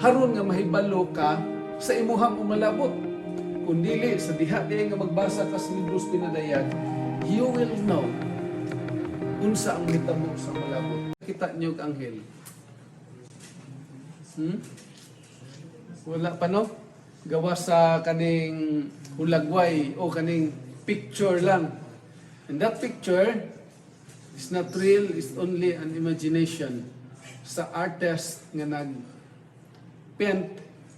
Haron nga mahibalo ka sa imuhang umalabot. Kung dili sa diha di nga magbasa ka sa libros pinadayag, you will know unsa ang mitabo sa malabot. Kita niyo ang anghel. Wala pa no? Gawa sa kaning hulagway o kaning picture lang. And that picture is not real, it's only an imagination sa artist nga nag-paint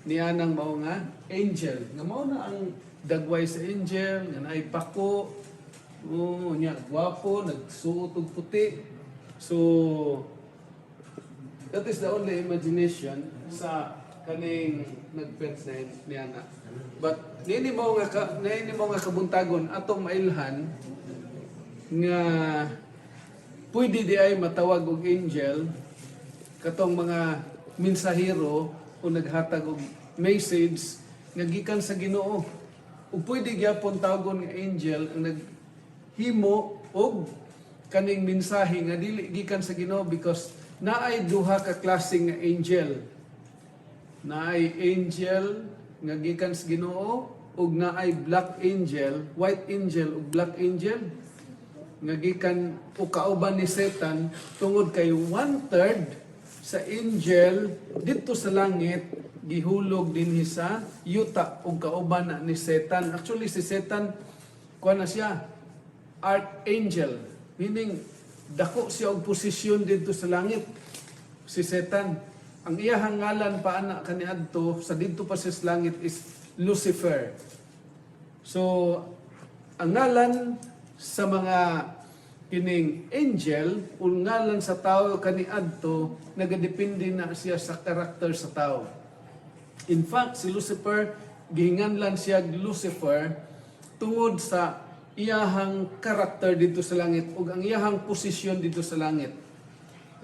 niya ng mao nga angel. Nga mao na ang dagway sa angel, nga naay pako, nya gwapo, nagsuot og puti. So, that is the only imagination sa kaning nag-paint niya na. But nini mo nga kabuntagon atong mailhan nga pwede di ay matawag og angel katong mga mensahero o naghatag og message nga gikan sa Ginoo. O pwede gyapon tawagon nga angel ang naghimo og kaning mensahe nga dili gikan sa Ginoo because naay duha ka klaseng nga angel. Naay angel nga gikan sa Ginoo ug naay black angel, white angel ug black angel nga gikan o kauban ni Satan tungod kay 1/3 sa angel dito sa langit gihulog dinhi sa yuta ug kauban na ni Satan. Actually si Satan kuha na siya archangel, meaning dako siya og posisyon dito sa langit. Si Satan ang iyang ngalan pa ana kaniadto sa didto pa sa langit is Lucifer. So ang ngalan sa mga kining angel o ngalan sa tao kaniadto nagadepende na siya sa karakter sa tao. In fact, si Lucifer gihinganlan siya Lucifer tungod sa iyahang karakter dito sa langit ug ang iyahang posisyon dito sa langit.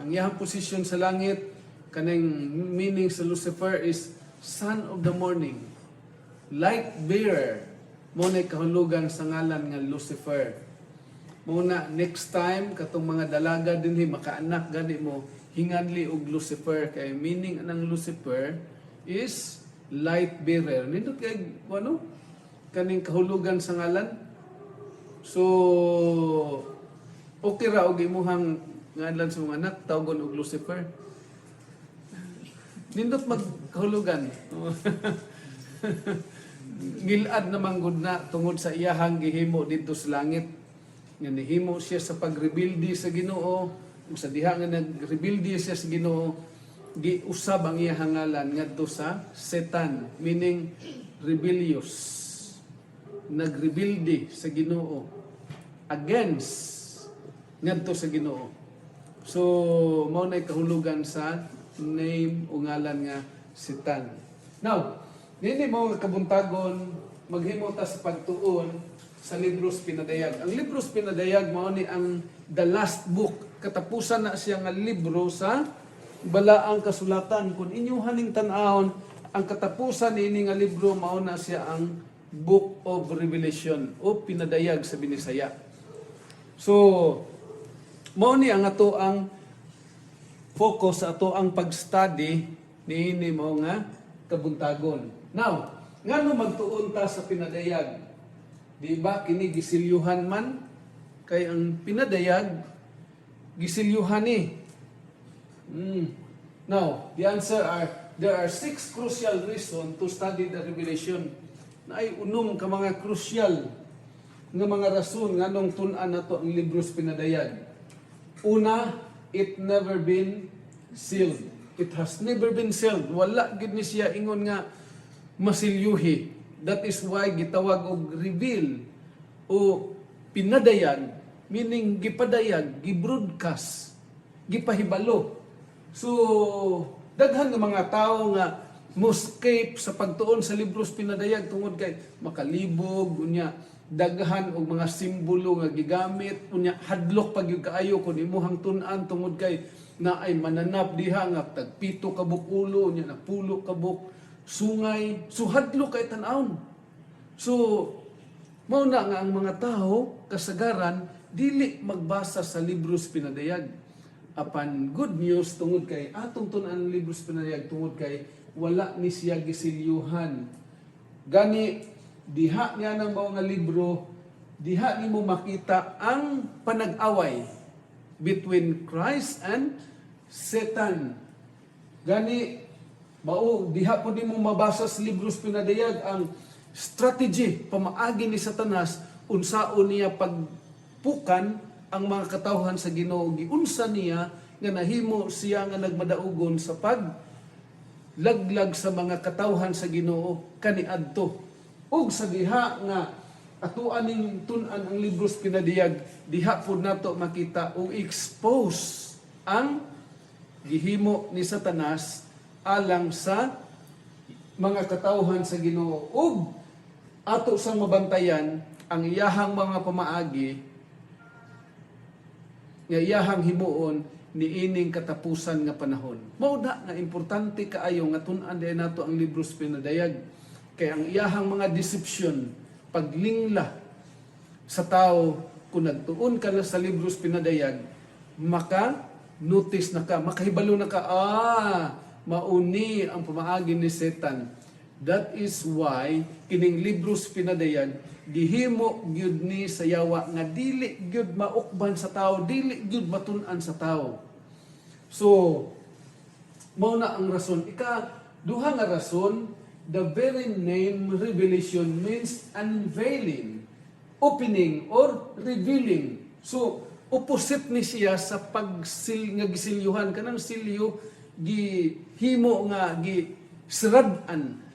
Ang iyahang posisyon sa langit kaning meaning sa Lucifer is son of the morning, light bearer. Mo na kahulugan sa ngalan nga Lucifer. Muna next time katong mga dalaga dinhi makaanak gani mo hinganli og Lucifer kay meaning anang Lucifer is light bearer. Nindot kay ano kaning kahulugan sa ngalan. So okay ra og imuhang ngalan sa mga anak tawgon og Lucifer. Nindot magkahulugan. Ngilad naman gud na tungod sa iyahang gihimo dito sa langit. Nga nihimo siya sa pagrebildi sa Ginoo, ug sa diha nga nagrebildi siya sa Ginoo, giusab ang iyang ngalan ngadto sa Satan, meaning rebellious. Nagrebildi sa Ginoo against ngadto sa Ginoo. So mao nay kahulugan sa name o ngalan nga Satan. Now, nini mo kabuntagon maghimo ta sa pagtuon sa libros pinadayag. Ang libros pinadayag mao ni ang the last book. Katapusan na siya nga libro sa balaang kasulatan. Kung inyong haning tan-awon ang katapusan niini nga libro mao na siya ang Book of Revelation o pinadayag sa Binisaya. So mao ni ang ato ang focus sa ato ang pag-study niini mao nga kabuntagon. Now, ngano magtuon ta sa pinadayag? Di ba kini gisilyuhan man kay ang pinadayag gisilyuhan ni. Now, the answer are there are 6 crucial reasons to study the Revelation. Na ay unom ka mga crucial nga mga rason nganong tun-an nato ang libros pinadayag. Una, it never been sealed. It has never been sealed. Wala gid ni siya ingon nga masilyuhi. That is why gitawag og reveal o pinadayag, meaning gipadayag, gibroadcast, gipahibalo. So daghan nga mga tao nga mo-escape sa pagtuon sa libros pinadayag tungod kay makalibog unya daghan og mga simbolo nga gigamit unya hadlok pag yung kaayo kun imuhang tun-an tungod kay na ay mananap diha nga tagpito ka bukulo unya napulo ka buk sungay, so hadlok kay tan-awon. So mao na nga ang mga tao kasagaran dili magbasa sa libros pinadayag. apan good news tungod kay atong tun-an libros pinadayag tungod kay wala ni siya gisilyuhan. Gani diha niya ng mga libro, diha nimo makita ang panag-away between Christ and Satan. Gani mao diha po nimo mabasa sa libros pinadayag ang strategy pamaagi ni Satanas unsaon niya pagpukan ang mga katawhan sa Ginoo, giunsa niya nga nahimo siya nga nagmadaugon sa laglag sa mga katawhan sa Ginoo kaniadto. Ug sa diha nga atuan ning tun-an ang libros pinadiyag, diha pud nato makita o expose ang gihimo ni Satanas alang sa mga katawhan sa Ginoo. Ug ato sang mabantayan ang iyahang mga pamaagi nga iyahang himuon niining katapusan nga panahon. Mao na nga importante kaayo nga tun-an diay nato ang libros pinadayag kay ang iyahang mga deception, paglingla sa tao kung nagtuon ka na sa libros pinadayag, maka-notice na ka, makahibalo na ka, mauni ang pamaagi ni Satan. That is why kining libros pinadayag gihimo gyud ni sa yawa nga dili gyud maukban sa tao, dili gyud matun-an sa tao. So mao na ang rason. Duha nga rason, the very name revelation means unveiling, opening or revealing. So opposite ni siya sa nga gisilyuhan kanang silyo gihimo nga gisiradan.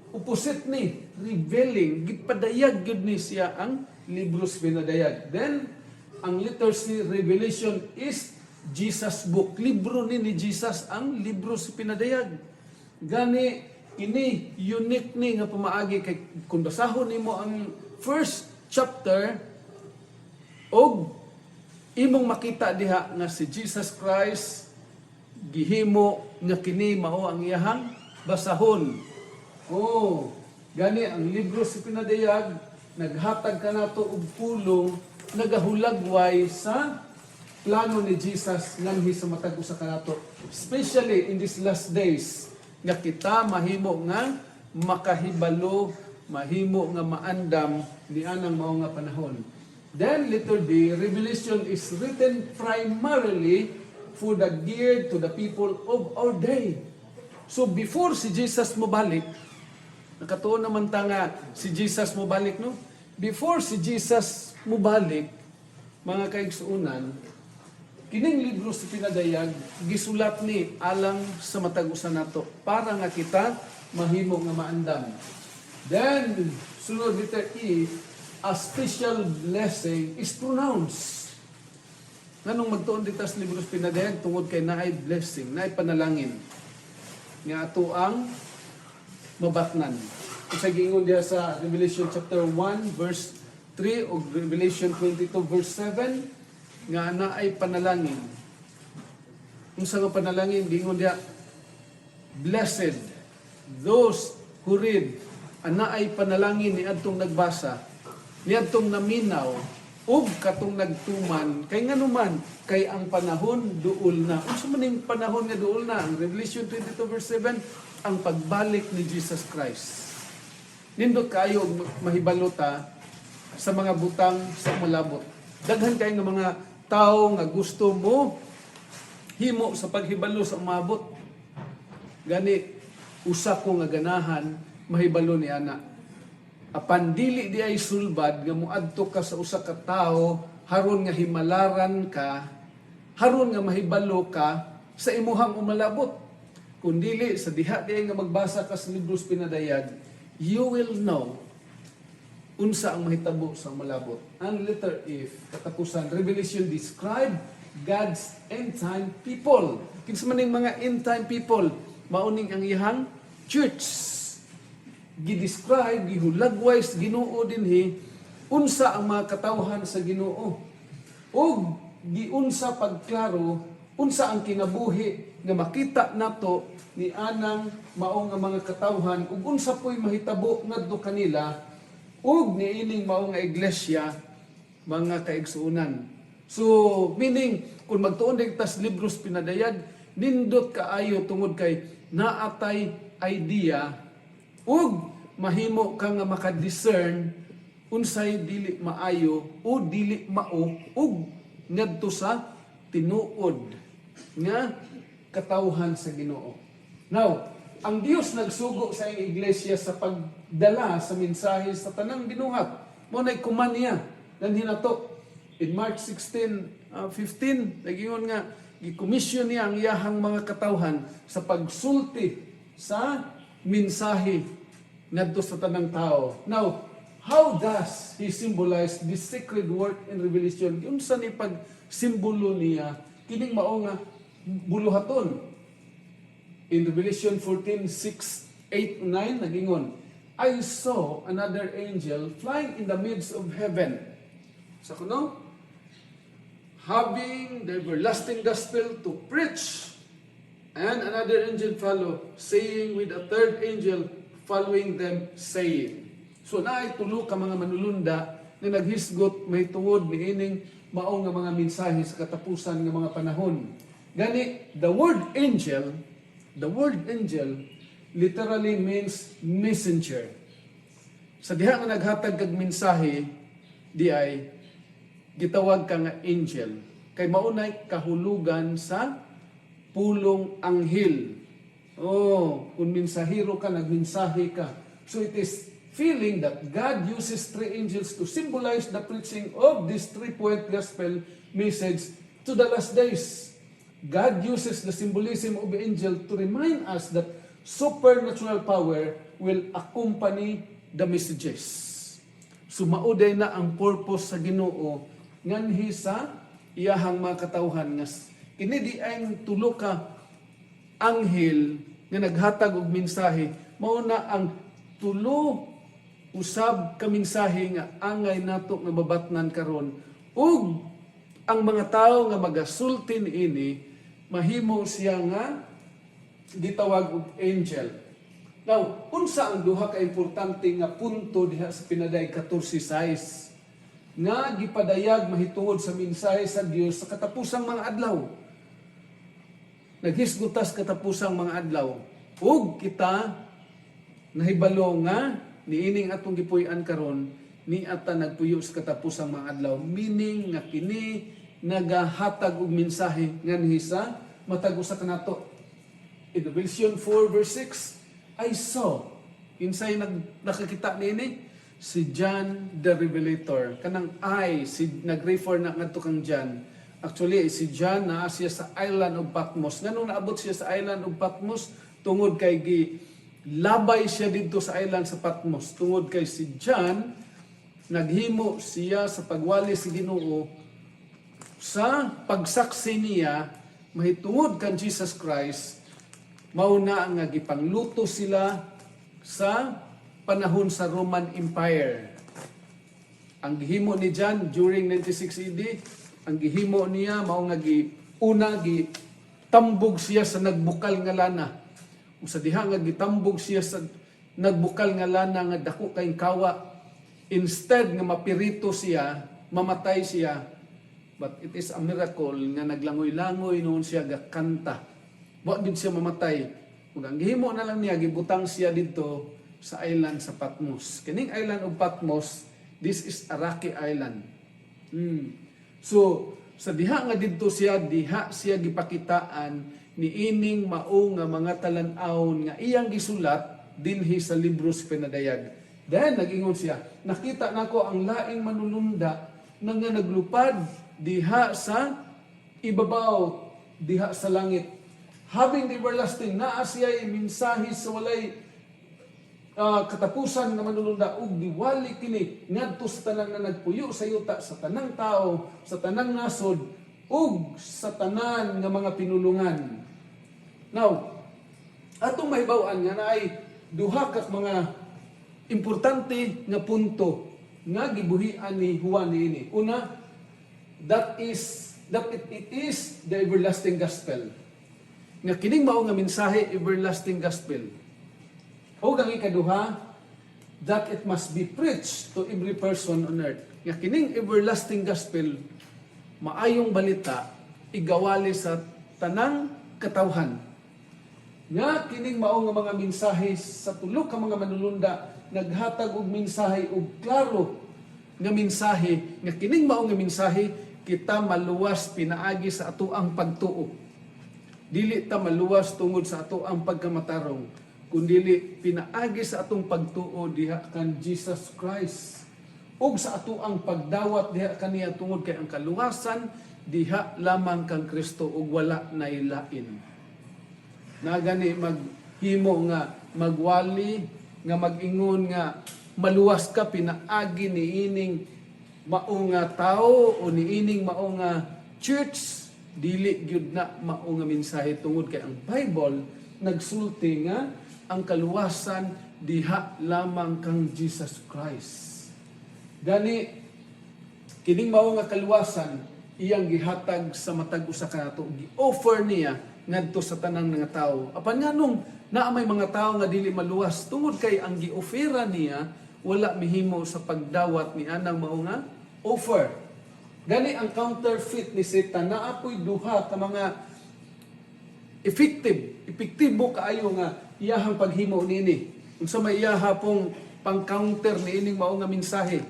Opposite ni revealing, gipadayag gyud ni siya ang libros pinadayag. Then ang letters ni Revelation is Jesus book. Libro ni Jesus ang libros pinadayag. Gani ini unique ni nga pamaagi kay kung basahon nimo ang first chapter og imong makita diha nga si Jesus Christ gihimo nga kini mao ang iyahang basahon. Gani ang libro si pinadayag naghatag kanato og pulong nagahulagway sa plano ni Jesus nganhi sa matag usa kanato, especially in these last days nga kita mahimo nga makahibalo, mahimo nga maandam ni anang mao nga panahon. Then letter D, Revelation is written primarily for the geared to the people of our day. So before si Jesus mobalik, nakatuon naman ta nga si Jesus mobalik, no? Before si Jesus mobalik, mga kaigsuunan, kining libro sa pinadayag gisulat ni alang sa matag usa nato para nga kita mahimo nga maandam. Then sunod letter E, a special blessing is pronounced. Nganong magtuon dito sa libro sa pinadayag tungod kay naay blessing, naay panalangin nga ato ang mabatnan. Kung sa giingon diha sa Revelation chapter 1 verse 3 o Revelation 22 verse 7 nga naay panalangin. Unsa nga panalangin giingon diha, blessed those who read. Naay panalangin ni adtong nagbasa, ni adtong naminaw ug katong nagtuman kay nganuman kay ang panahon duol na. Unsa man ning panahon nga duol na? Ang Revelation 22 verse 7 ang pagbalik ni Jesus Christ. Nindot kayo mahibalota sa mga butang sa malabot. Daghan kay nga mga tao nga gusto mo himo sa paghibalo sa umabot. Gani usa ko nga ganahan mahibalo ni ana. Apan dili di ay sulbad nga muadto ka sa usa ka tawo haron nga himalaran ka, haron nga mahibalo ka sa imuhang umalabot. Kung dili sa diha di nga magbasa ka sa libros pinadayag, you will know unsa ang mahitabo sa malabot. Ang letter F, katapusan, Revelation describe God's end-time people. Kinsa man ning mga end-time people, mauning ang iyang church. Gidescribe, gihulagway sa Ginoo dinhi, unsa ang mga katawhan sa Ginoo. Ug giunsa pagklaro, unsa ang kinabuhi nga makita nato ni anang mao nga mga katawhan ug unsa po'y mahitabo ngadto kanila ug niining mao nga iglesia, mga kaigsuunan. So, meaning, kung magtuon din tas libros pinadayag, nindot kaayo tungod kay naatay idea ug mahimo ka nga makadiscern unsay dili maayo o dili mao ug ngadto sa tinuod nga katawhan sa Ginoo. Now, ang Dios nagsugo sa iyang iglesia sa pagdala sa mensahe sa tanang binuhat. Mo nay kumanya nan hinato in Mark 16:15 nagingon nga gi-commission niya ang iyahang mga katawhan sa pagsulti sa mensahe ngadto sa tanang tao. Now, how does he symbolize this sacred work and revelation? Unsa ni pag-simbolo niya kining mao nga buluhaton? In Revelation 14:6-8-9 nagingon, I saw another angel flying in the midst of heaven. Sa kuno, having the everlasting gospel to preach. And another angel follow, saying with a third angel following them, saying. So naay tulo ka mga manulunda na naghisgot may tungod ni ining mao nga mga mensahe sa katapusan nga mga panahon. Gani, the word angel literally means messenger. Sa diha nga naghatag kag mensahe, di ay gitawag ka nga angel. Kay maunay kahulugan sa pulong anghel. Oh, kung mensahero ka, nagmensahe ka. So it is feeling that God uses three angels to symbolize the preaching of this three-point gospel message to the last days. God uses the symbolism of the angel to remind us that supernatural power will accompany the messages. So mauday na ang purpose sa Ginoo nganhi sa iyahang mga katawhan nga kini di ay tulo ka anghel nga naghatag og mensahe, mao na ang tulo usab ka mensahe nga angay nato nga mabatnan karon ug ang mga tawo nga magasulti niini mahimo siya nga gitawag og angel. Now, unsa ang duha ka importante nga punto diha sa pinaday 14:6 nga gipadayag mahitungod sa mensahe sa Dios sa katapusang mga adlaw. Naghisgutas katapusang mga adlaw ug kita nahibalo nga niining atong gipuy-an karon ni ata nagpuyo sa katapusang mga adlaw, meaning nga kini nagahatag og mensahe nganhi sa matag usa kanato. In Revelation 4:6, I saw insay nakakita niini si John the Revelator. Kanang I si nag-refer na ngadto kang John. Actually si John naa siya sa island of Patmos. Nganong naabot siya sa island of Patmos tungod kay labay siya dito sa island sa Patmos. Tungod kay si John naghimo siya sa pagwali sa Ginoo sa pagsaksi niya mahitungod kan Jesus Christ. Mauna nga gipangluto sila sa panahon sa Roman Empire. Ang gihimo ni John during 96 AD, ang gihimo niya mao nga tambog siya sa nagbukal nga lana. Sa diha nga gitambog siya sa nagbukal nga lana nga dako kay kawa, instead nga mapirito siya, mamatay siya. But it is a miracle nga naglangoy-langoy noon siya gakanta. Wa gid siya mamatay. Ug ang gihimo na lang niya gibutang siya dito sa island sa Patmos. Kining island of Patmos, this is a rocky island. So sa diha nga didto siya, diha siya gipakitaan ni ining mao nga mga talan-awon nga iyang gisulat dinhi sa libros pinadayag. Then nagingon siya, nakita nako ang laing manulunda nga naglupad diha sa ibabaw, diha sa langit. Having the everlasting, naa siya mensahe sa walay katapusan nga manulunda ug diwali kini ngadto sa tanang nga nagpuyo sa yuta, sa tanang tao, sa tanang nasod ug sa tanan nga mga pinulungan. Now, atong mahibaw-an nga naay duha ka mga importante nga punto nga gibuhian ni Juan niini. Una, that it is the everlasting gospel. Nga kining mao nga mensahe everlasting gospel. O ang ikaduha, that it must be preached to every person on earth. Nga kining everlasting gospel maayong balita igawali sa tanang katawhan. Nga kining mao nga mga mensahe sa tulo ka mga manulunda naghatag og mensahe og klaro nga mensahe nga kining mao nga mensahe kita maluwas pinaagi sa ato ang pagtuo. Dili ta maluwas tungod sa ato ang pagkamatarong, kundili pinaagi sa atong pagtuo diha kan Jesus Christ. Ug sa ato ang pagdawat diha kaniya tungod kay ang kaluwasan diha lamang kang Kristo ug wala nay lain. Na gani maghimo nga magwali nga magingon nga maluwas ka pinaagi ni ining mao nga tao o ni ining mao nga church, dili gyud na mao nga mensahe tungod kay ang Bible nagsulti nga ang kaluwasan diha lamang kang Jesus Christ. Gani kining mao nga kaluwasan iyang gihatag sa matag usa ka nato, gi-offer niya ngadto sa tanang nga tao. Apan nganong naa may mga tao nga dili maluwas tungod kay ang gi-ofera niya wala mihimo sa pagdawat ni anang mao nga offer. Gani ang counterfeit ni Satan naa po'y duha ka mga epektibo kaayo nga iyahang paghimo niini. Unsa may iyaha pong pang-counter ni ining mao nga mensahe.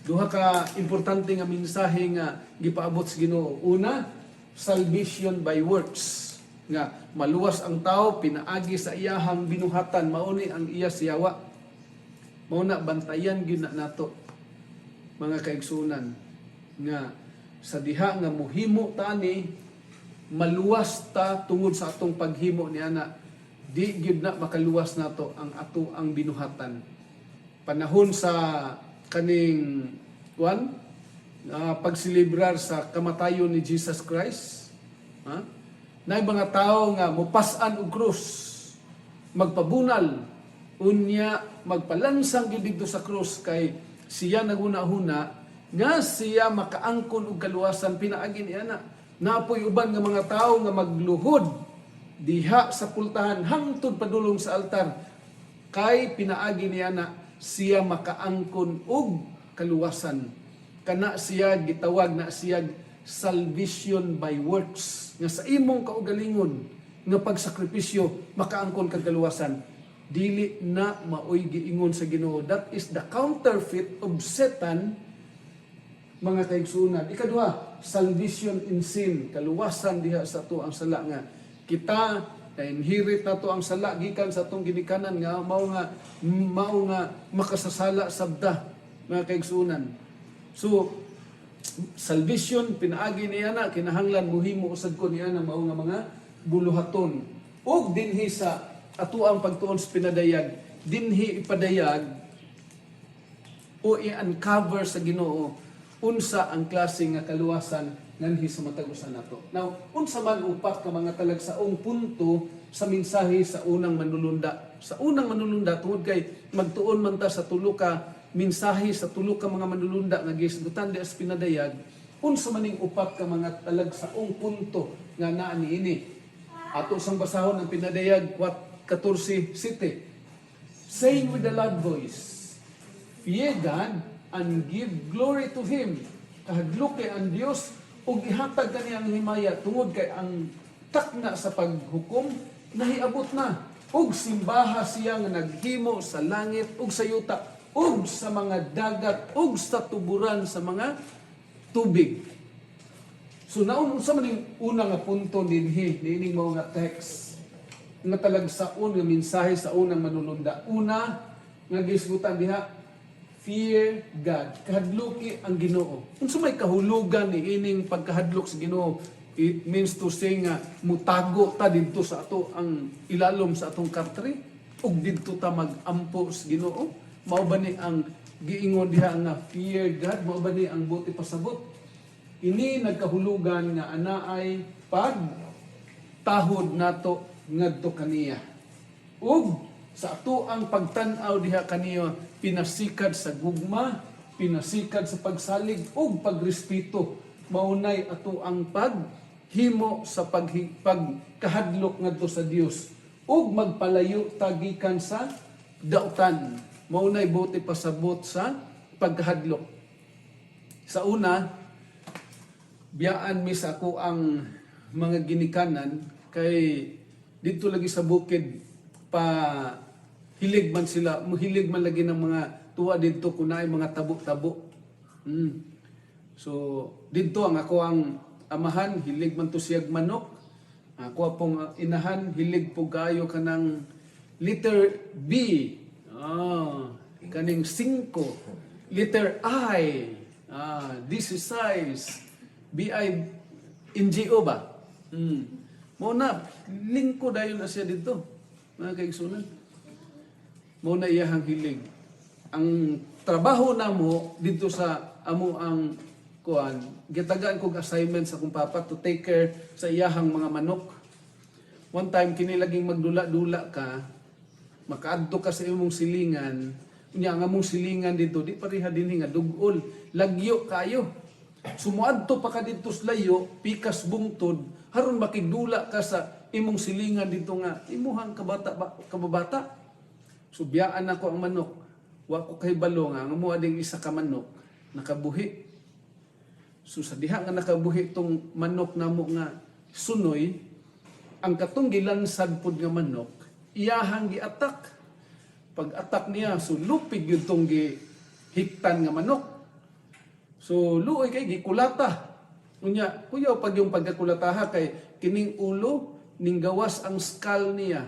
Duha ka importante nga mensahe nga gipaabot sa Ginoo. Una, salvation by works. Nga maluwas ang tao pinaagi sa iyahang binuhatan, mao ni ang iya siyawa. Mao na bantayan gyud na nato mga kaigsunan nga sa diha nga muhimo tani maluwas ta tungod sa atong paghimo ni ana, di gyud na makaluwas nato ang ato ang binuhatan. Panahon sa kaning pagsilibrar sa kamatayon ni Jesus Christ, na mga tao nga mupas-an og krus, magpabunal, unya magpalansang gyud dito sa krus kay siya naguna-huna nga siya makaangkon og kaluwasan pinaagi ni ana. Napoy uban nga mga tao nga magluhod diha sa pultahan hangtod padulong sa altar kay pinaagi ni ana siya makaangkon og kaluwasan. Kana siya gitawag na siya salvation by works, nga sa imong kaugalingon nga pagsakripisyo makaangkon kag kaluwasan. Dili na maoy giingon sa Ginoo. That is the counterfeit of Satan, mga kaigsunan. Ikaduha, salvation in sin, kaluwasan diha sa to ang sala nga kita na-inherit na to ang sala gikan sa atong ginikanan nga mao nga makasasala sabda, mga kaigsunan. So salvation pinaagi niya na kinahanglan muhimo usad ko niya na mao nga mga buluhaton. Og dinhi sa ato ang pagtuon sa pinadayag, dinhi ipadayag o i-uncover sa Ginoo unsa ang klase nga kaluwasan nganhi sa matag usa nato. Now, unsa man upat ka mga talagsaong punto sa mensahe sa unang manulunda. Sa unang manulunda tungod kay magtuon man ta sa tulo ka mensahe sa tulo ka mga manulunda nga gisgutan di sa pinadayag, unsa maning upat ka mga talagsaong punto nga naa niini. Ato sang basahon ang pinadayag 14:7. Saying with a loud voice, fear God and give glory to Him. Kahadlok kay ang Dios ug ihatag kaniya ang himaya tungod kay ang takna sa paghukom nahiabot na. Ug simbaha siya nga naghimo sa langit ug sa yuta ug sa mga dagat ug sa tuburan sa mga tubig. So naun sa maning una nga punto dinhi niining mga text nga talagsaon nga mensahe sa unang manulunda. Una nga gisgutan diha, fear God. Kahadluki ang Ginoo. Unsa may kahulugan ni ining pagkahadlok sa Ginoo? It means to say nga mutago ta didto sa ato ang ilalom sa atong country ug didto ta magampo sa Ginoo. Mao ba ni ang giingon diha nga fear God? Mao ba ni ang buti pasabot? Ini nagkahulugan nga anaay pagtahod nato ngadto kaniya. Ug sa ato ang pagtan-aw diha kaniya pinasikad sa gugma, pinasikad sa pagsalig ug pagrespeto. Maunay ato ang paghimo sa pagkahadlok ngadto sa Dios ug magpalayo tagikan sa dautan. Maunay buti pasabot sa pagkahadlok. Sa una, biyaan mi sa ako ang mga ginikanan kay dito lagi sa bukid pa hilig man sila, hilig man lagi ng mga tuwa dito kunay mga tabo-tabo. So dito ang ako ang amahan hilig man to siyag manok. Ako pong inahan hilig po kayo kanang letter B. Kaning 5. Letter I. This is size. B-I-N-G-O ba? Muna, lingko dayon na siya dito. Mga kaigsunan. Muna iyahang hilig. Ang trabaho na mo dito sa amo ang kuan, gitagaan kong assignment sa akong papa to take care sa iyahang mga manok. One time, kinilaging magdula-dula ka, makaadto ka sa imong silingan, unya nga mong silingan dito, di pareha din nga dugol, lagyo kayo. Sumuadto pa ka dito sa layo, pikas bungtod, haron makigdula ka sa imong silingan dito nga, imuhang kababata. So biyaan ako ang manok, wa ko kay balo nga, mo ading isa ka manok, nakabuhi. So sa diha nga nakabuhi tong manok namo nga sunoy, ang katong gilansad pud nga manok, iyahang giatak. Pag atak niya, so lupig yung tong gihiktan nga manok. So luoy kay gikulata. Unya, kuyaw pag yung pagkakulataha kay kining ulo ning gawas ang skull niya.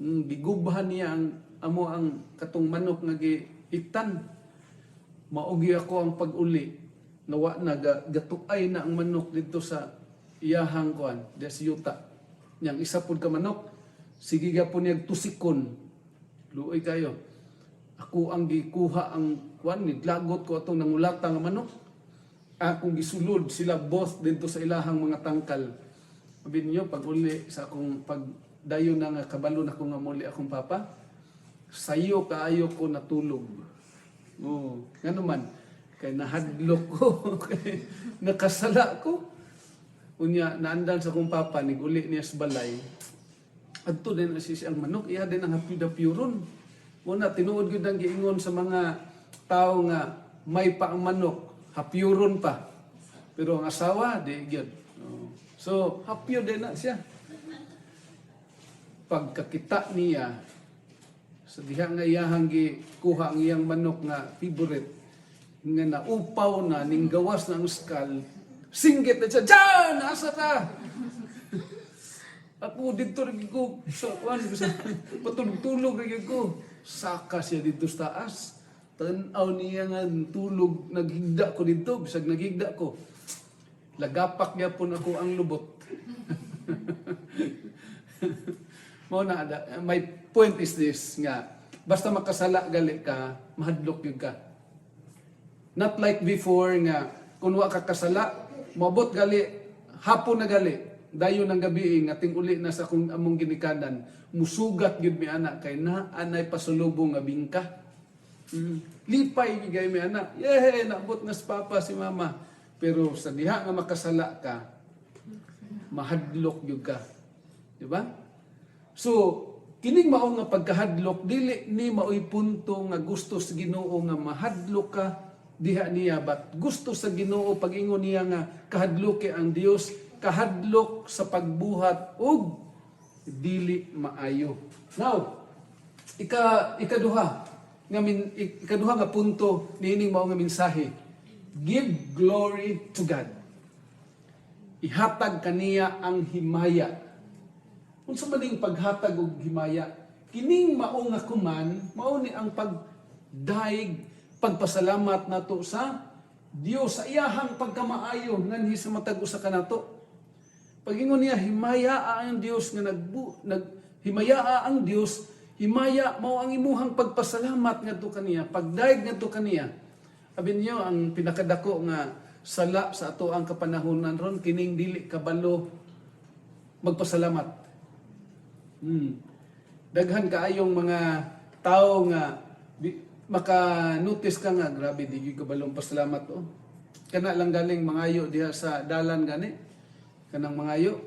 Gigubhan niya ang amo ang katong manok nga gihiktan. Maugi ako ang pag-uli. Nawa na gatuay na ang manok dito sa iyahang kuan, desyuta. Yang isa pud ka manok, sige ga po niya tusikon. Luoy kayo. Ako ang gikuha ang kuan, nidlagot ko atong nangulata nga manok. Akong gisulod sila both dito sa ilahang mga tangkal. Sabi niyo, pag uli sa akong pagdayon na nga kabalo na ko nga muli akong papa, sayo kaayo ko natulog. Nga naman, kay nahadlok ko, kay nakasala ko. Unya, naandan sa akong papa, niguli niya sa balay. Adto din ang manok, iya din ang hapyud-hapyuron. Muna, tinuod yun ang giingon sa mga tao nga may pa ang manok, hapyuron pa. Pero ang asawa, di yun. So, hapyud din na siya. Pagkakita niya, sa diha nga iyahang gikuha ang iyang manok nga favorite, nga naupaw na, ning gawas na ang skull, singgit na siya, "Diyan! Asa ka?" Ako dito rin ko, sa patulog-tulog rin ko. Saka siya dito sa taas. Tanaw niya nga tulog, naghigda ko dito, bisag naghigda ko. Lagapak niya po ako ang lubot. My point is this nga, basta makasala gali ka, mahadlok yun ka. Not like before nga, kung wa ka kasala, mabot gali, hapon na gali, dayon ng gabi nga uli na sa kung among ginikanan, musugat yun mi anak, kay na anay pasulubong nga bingka. Lipay bigay mi anak, naabot na sa papa si mama. Pero sa diha nga makasala ka, mahadlok yun ka. Diba? So, kining mao nga pagkahadlok, dili ni maoy punto nga gusto sa Ginoo nga mahadlok ka, diha niya, but gusto sa Ginoo pag-ingon niya nga kahadloke ang Dios, kahadlok sa pagbuhat og dili maayo. Now, ikaduha nga punto niining mao nga mensahe. Give glory to God. Ihatag kaniya ang himaya. Unsa man ning paghatag og himaya? Kining mao nga kuman, mao ni ang pagdaig, pagpasalamat nato sa Dios sa iyahang pagkamaayo nganhi sa matag usa kanato. Pag-ingon niya, himaya ang Dios nga himaya ang Dios, himaya mao ang imuhang pagpasalamat ngadto kaniya, pagdaig ngadto kaniya. Abi niyo ang pinakadako nga sala sa ato ang kapanahonan ron kining dili kabalo magpasalamat. Daghan kaayong mga tao nga maka-notice ka nga grabe di gyud kabalong pasalamat Kana lang galing mangayo diha sa dalan gani. Kanang mangayo,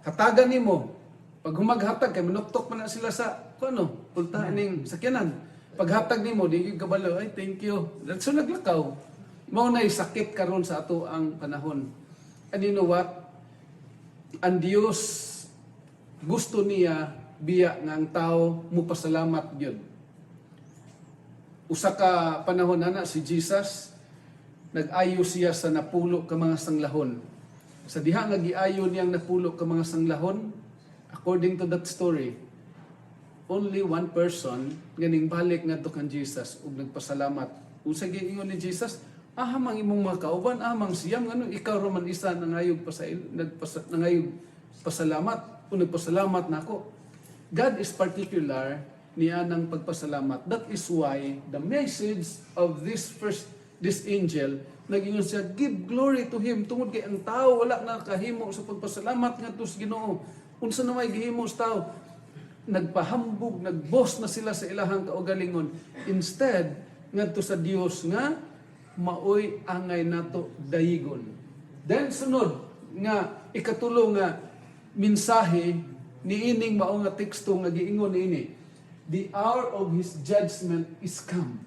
hatagan nimo. Pag humaghatag kay manuktok man na sila sa pultahan ning sakyanan. Paghatag nimo di gyud kabalo, ay thank you. So naglakaw. Mao nay sakit karon sa ato ang panahon. And you know what? Ang Dios gusto niya biya nga ang tao mupasalamat gyud. Usa ka panahon na si Jesus nag-ayo siya sa napulo ka mga sanglahon. Sa diha nga giayo niyang napulo ka mga sanglahon, according to that story, only one person ganing balik ngadto kan Jesus ug nagpasalamat. Unsa giingon ni Jesus? Ahamang imong mga kauban, ahamang siyam ngano ikaw ra man isa nangayog nangayog pasalamat o nagpasalamat nako. God is particular niya ng pagpasalamat. That is why the message of this angel nag-ingon siya, give glory to Him. Tungod kay ang tao wala na kahimo sa pagpasalamat ngadto sa Ginoo. Unsa na may gihimo sa tao? Nagpahambog, nagbos na sila sa ilahang kaugalingon. Instead, ngadto sa Dios nga maoy angay nato dayigon. Then sunod nga ikatulo nga mensahe niining mao nga teksto nga giingon niini. The hour of His judgment is come.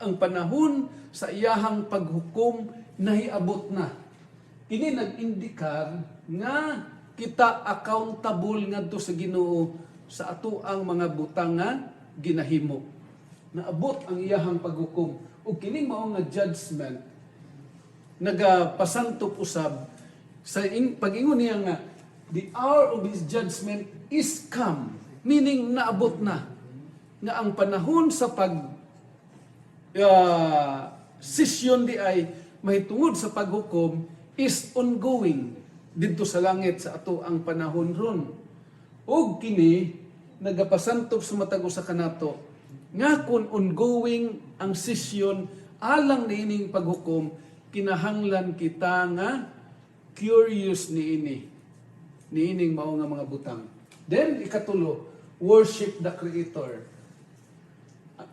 Ang panahon sa iyahang paghukom nahiabot na. Ini nag-indikar nga kita accountable ngadto sa Ginoo sa ato ang mga butang nga ginahimo. Naabot ang iyahang paghukom ug kining mao nga judgment nagapasantop usab sa pag-ingon niya nga the hour of His judgment is come, meaning naabot na nga ang panahon sa session di ay mahitungod sa paghukom is ongoing didto sa langit sa ato ang panahon ron. Og kini nagapasantop sa matag usa kanato nga kun ongoing ang session alang niining paghukom, kinahanglan kita nga curious niining mao nga mga butang. Then ikatulo, worship the Creator.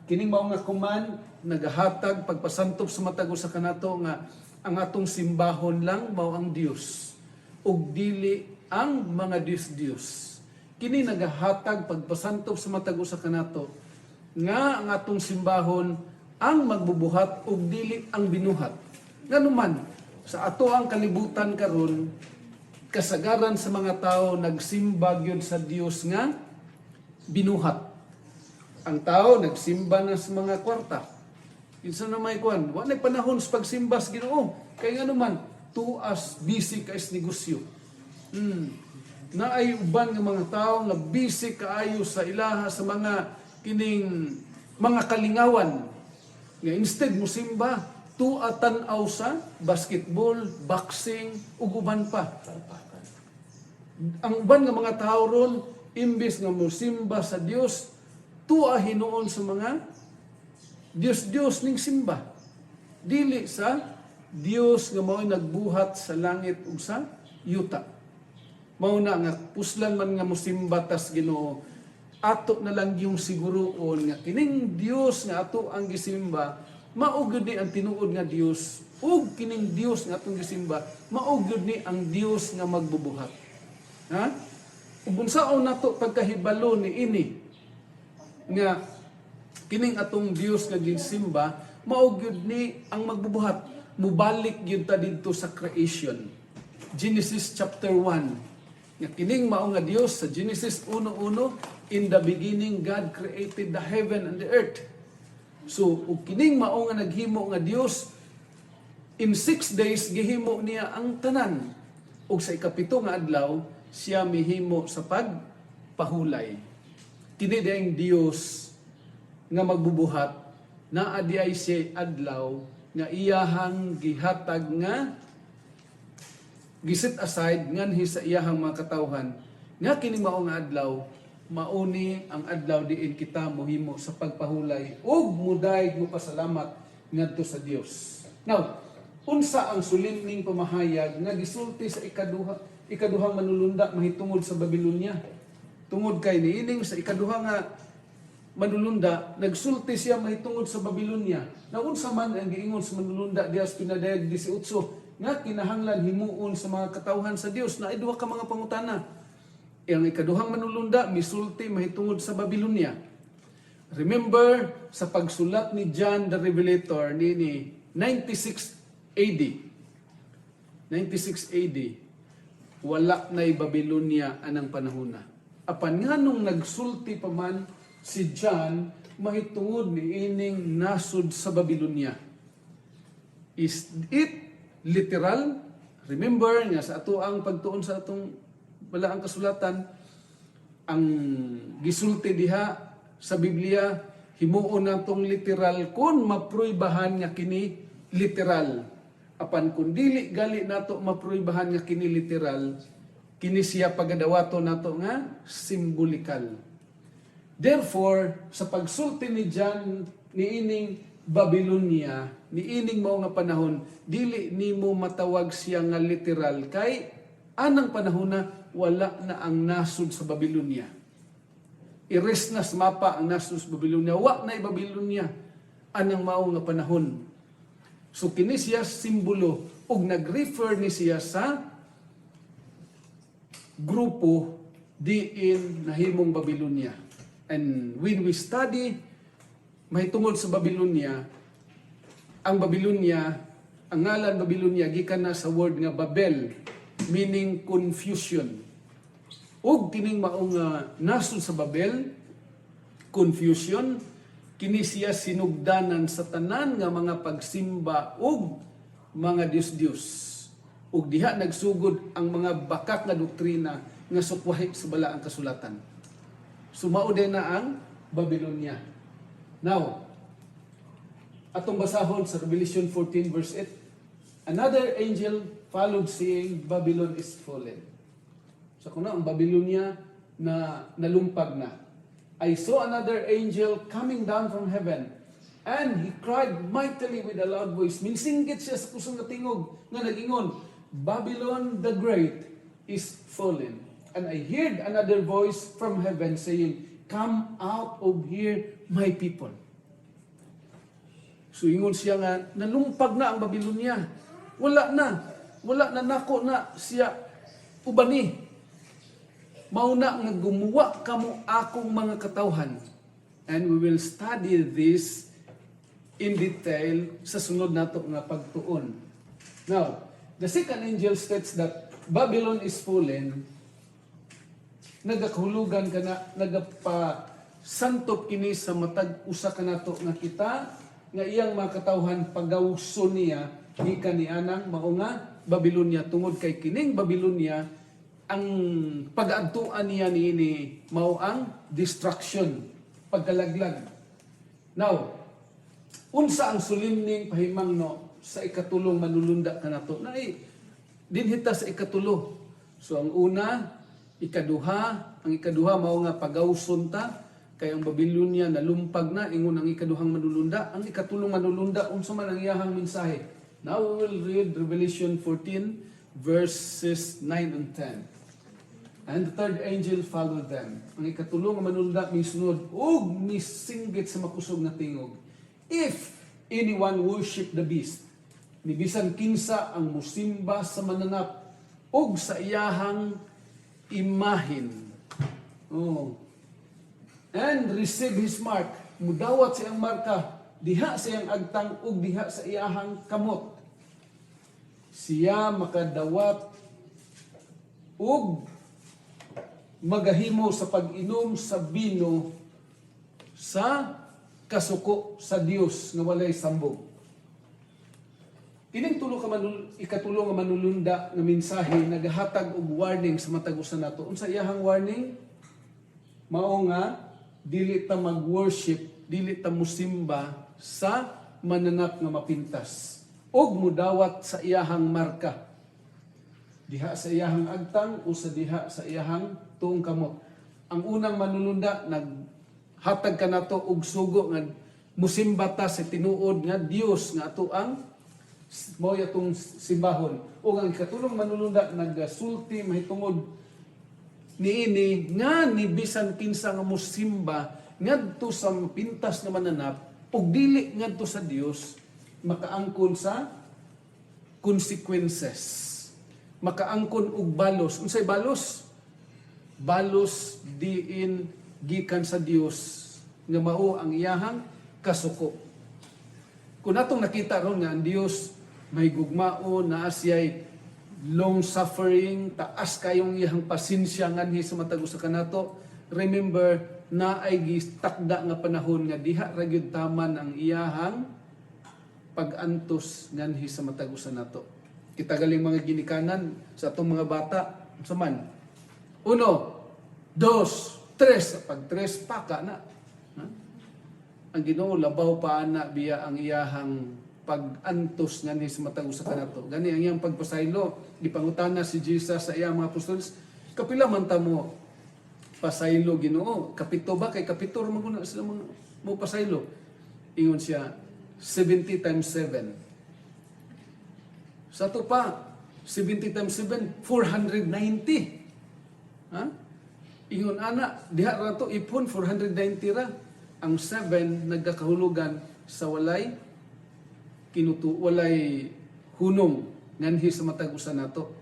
Kining mao nga command nagahatag pagpasantop sa matag usa kanato nga ang atong simbahon lang mao ang Dios ug dili ang mga Dios. Kini nagahatag pagpasantop sa matag usa kanato nga ang atong simbahon ang magbubuhat ug dili ang binuhat. Nganuman sa ato ang kalibutan karon kasagaran sa mga tao nagsimba gyud sa Dios nga binuhat. Ang tao nagsimba na sa mga kwarta. Kinsa na may kuan, wa nay panahon sa pagsimba sa Ginoo. Kay nganuman tuas busy kay sa negosyo. Naay uban nga mga tao nga busy kaayo sa ilaha sa mga kining mga kalingawan. Nga instead mo simba, tuatan-aw sa basketball, boxing, ug uban pa. Ang uban nga mga tao ron, imbes nga mo simba sa Dios, tuwa hinuon sa mga Dios ning simba. Dili sa Dios nga mao'y nagbuhat sa langit ug sa yuta. Mao na nga puslan man nga mosimba tas Ginoo, ato na lang yung siguroon nga kining Dios nga ato ang gisimba, mao gyud ni ang tinuod nga Dios, ug kining Dios nga atong gisimba, mao gyud ni ang Dios nga magbubuhat. Ha? Ug unsaon nato pagkahibalo ni ini nga kining atong Dios nga gisimba, mao gyud ni ang magbubuhat. Mubalik gyud ta didto sa creation. Genesis chapter 1. Nga kining mao nga Dios sa Genesis 1:1, in the beginning God created the heaven and the earth. So ug kining mao nga naghimo nga Dios, in 6 days gihimo niya ang tanan. Ug sa ikapito nga adlaw siya mihimo sa pagpahulay. Kini daing Dios nga magbubuhat, naa di ay siya adlaw nga iyahang gihatag nga giset aside nganhi sa iyahang mga katawhan nga kini mao nga adlaw mauni ang adlaw diin kita mohimo sa pagpahulay ug mudayeg mo pasalamat ngadto sa Dios. Now, unsa ang sulimning pamahayag nga gisulti sa ikaduhang manulunda mahitungod sa Babylonia? Tungod kay niining sa ikaduha nga manulunda nagsulti siya mahitungod sa Babylonia. Na unsa man ang giingon sa manulunda diha sa pinadayag 18 nga kinahanglan himuon sa mga katawhan sa Dios na duha ka mga pangutana. Ang ikaduhang manulunda misulti mahitungod sa Babylonia. Remember sa pagsulat ni John the Revelator ni 96 AD. 96 AD, wala na'y Babylonia anang panahona. Apan nga nung nagsulti pa man si John, mahitungod ni ining nasud sa Babylonia. Is it literal? Remember nga sa ato ang pagtuon sa atong balaang kasulatan, ang gisulti diha sa Biblia, himuon natong literal kung mapruibahan nga kini literal. Apan kung dili gali nato mapruibahan nga kini literal, kini siya pagadawato nato nga simbolikal. Therefore, sa pagsulti ni John ni ining Babylonia, ni ining mao nga panahon, dili nimo matawag siya nga literal kay anang panahon na wala na ang nasud sa Babylonia. Iris na sa mapa ang nasud sa Babylonia, wa na Babylonia anang mao nga panahon. So kini siya simbolo ug nag-refer ni siya sa grupo diin nahimong Babylonia. And when we study mahitungod sa Babylonia, ang Babylonia, ang ngalan Babylonia gikan na sa word nga Babel, meaning confusion. Ug kining maong nasud sa Babel, confusion, kini siya sinugdanan sa tanan nga mga pagsimba ug mga Dios-Dios. Ug diha nagsugod ang mga bakak nga doktrina nga sukwahi sa balaang kasulatan. Sumao din na ang Babylonia. Now, atong basahon sa Revelation 14 verse 8, another angel followed saying, Babylon is fallen. So kung ang Babylonia na nalumpag na. I saw another angel coming down from heaven, and he cried mightily with a loud voice. Minsinggit siya sa kusang katingog nga nagingon, Babylon the Great is fallen. And I heard another voice from heaven saying, come out of here, my people. So ingon siya nga, nalumpag na ang Babylonia. Wala na nako na siya ubani. Mauna nga gumawa kamo akong mga katawhan. And we will study this in detail sa sunod nato nga pagtuon. Now, the second angel states that Babylon is fallen. Nagakahulugan ka na, nagapasantop kini sa matag usa ka nato nga kita, nga iyang mga katawhan pagawson niya, gikan ni anang mao nga Babylonia. Tungod kay kining Babylonia, ang pag-adtuan niya niini mao ang destruction, pagkalaglag. Now, unsa ang sulimning pahimangno sa ikatulong manulunda kanato? Dinhita sa ikatulo. So ang una, ang ikaduha mao nga pagawson ta kay ang Babylonia nalumpag na, ingon ang ikaduhang manulunda. Ang ikatulong manulunda unsa man ang iyahang mensahe? Now we will read Revelation 14 verses 9 and 10. And the third angel followed them. Ang ikatulong manulunda misunod ug misinggit sa makusog na tingog. If anyone worship the beast, ni bisan kinsa ang musimba sa mananap ug sa iyahang imahin. And receive his mark. Mudawat siyang marka, diha siyang agtang ug diha sa iyahang kamot. Siya makadawat ug magahimo sa pag-inom sa bino sa kasuko sa Dios nga walay sambog. Kining ikatulo nga manulunda nga mensahe nagahatag og warning sa matag usa nato. Unsa iyahang warning? Mao nga dili ta mag-worship, dili ta musimba sa mananap nga mapintas ug mudawat sa iyahang marka. Diha sa iyahang agtang o sa diha sa iyahang tuong kamot. Ang unang manulunda naghatag kanato og sugo nga musimba ta sa tinuod nga Dios nga ato ang mao atong simbahon. O ang ikatulong manulunda nagasulti mahitungod niini nga ni bisan kinsa nga musimba ngadto sa pintas nga mananap ug dili ngadto sa Dios makaangkon sa consequences. Makaangkon og balos. Unsay balos? Balos diin gikan sa Dios nga mao ang iyahang kasuko. Kung atong nakita ron nga ang Dios may gugmao na siya'y long suffering, taas kayong iyang pasensya nganhi sa matag usa kanato. Remember na ay gitakda nga panahon nga diha ra gyud taman ang iyahang pag-antos nganhi sa matag usa nato. Kita galing mga ginikanan sa atong mga bata unsa man. 1, 2, 3, pag 3 paka na. Ha? Ang Ginoo labaw pa ana biya ang iyahang pag-antos nganhi sa matag usa kanato. Gani ang iyang pagpasaylo, gipangutana si Jesus sa iyang mga apostoles, kapila man ta mo pasaylo Ginoo? Kapito ba kay kapito ra man sila mga mo pasaylo? Ingon siya 70 times 7. Sa to pa 70 times 7 490. Ha? Ingon ana diha ra to ipon 490 ra. Ang 7 nagkakahulugan sa walay walay hunong nganhi sa matag usa nato.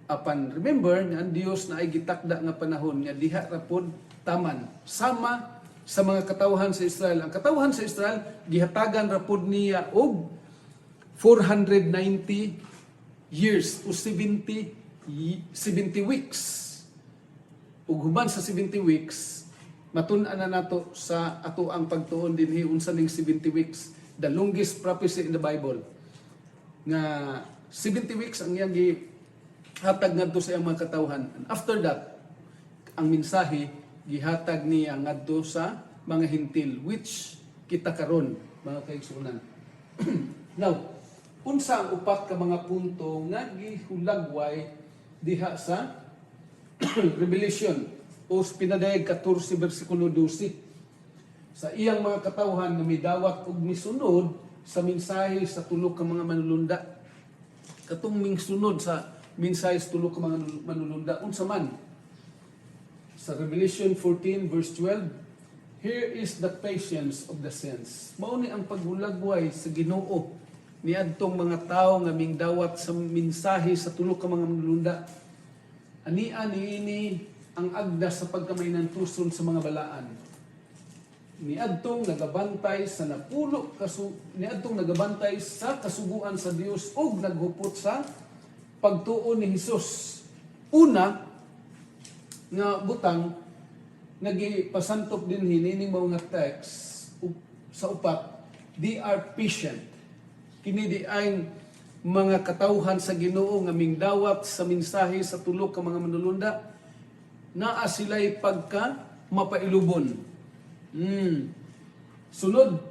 Apan remember nga ang Dios na ay gitakda nga panahon nga diha ra pod taman sama sa mga katawhan sa Israel. Ang katawhan sa Israel gihatagan ra pod niya og 490 years o 70 weeks. Ug human sa 70 weeks matun-an na nato sa ato ang pagtuon dinhi unsa ning 70 weeks. The longest prophecy in the Bible nga 70 weeks ang iyang gihatag ngadto sa iyang mga katawhan. And after that, ang mensahe gihatag niya ngadto sa mga hintil which kita karon mga kaigsunan. Now, unsa ang upat ka mga punto nga gihulagway diha sa Revelation o pinadayag 14 bersikulo 12. Sa iyang mga katawhan nga midawat ug misunod sa mensahe sa tulo ka mga manulunda. Katong mingsunod sa mensahe sa tulo ka mga manulunda unsa man. Sa Revelation 14 verse 12, here is the patience of the saints. Mao ni ang paghulagway sa Ginoo niadtong mga tawo nga mingdawat sa mensahe sa tulo ka mga manulunda. Ania niini ang agda sa pagkamay tuson sa mga balaan. Niadtong nagabantay sa niadtong nagabantay sa kasuguan sa Dios ug naghupot sa pagtuo ni Hesus. Una nga butang nagipasantop din hinining mga text sa upat, they are patient. Kini di ay mga katawhan sa Ginoo nga mingdawat sa mensahe sa tulo ka mga manulunda naa sila'y pagka mapailubon. Sunod,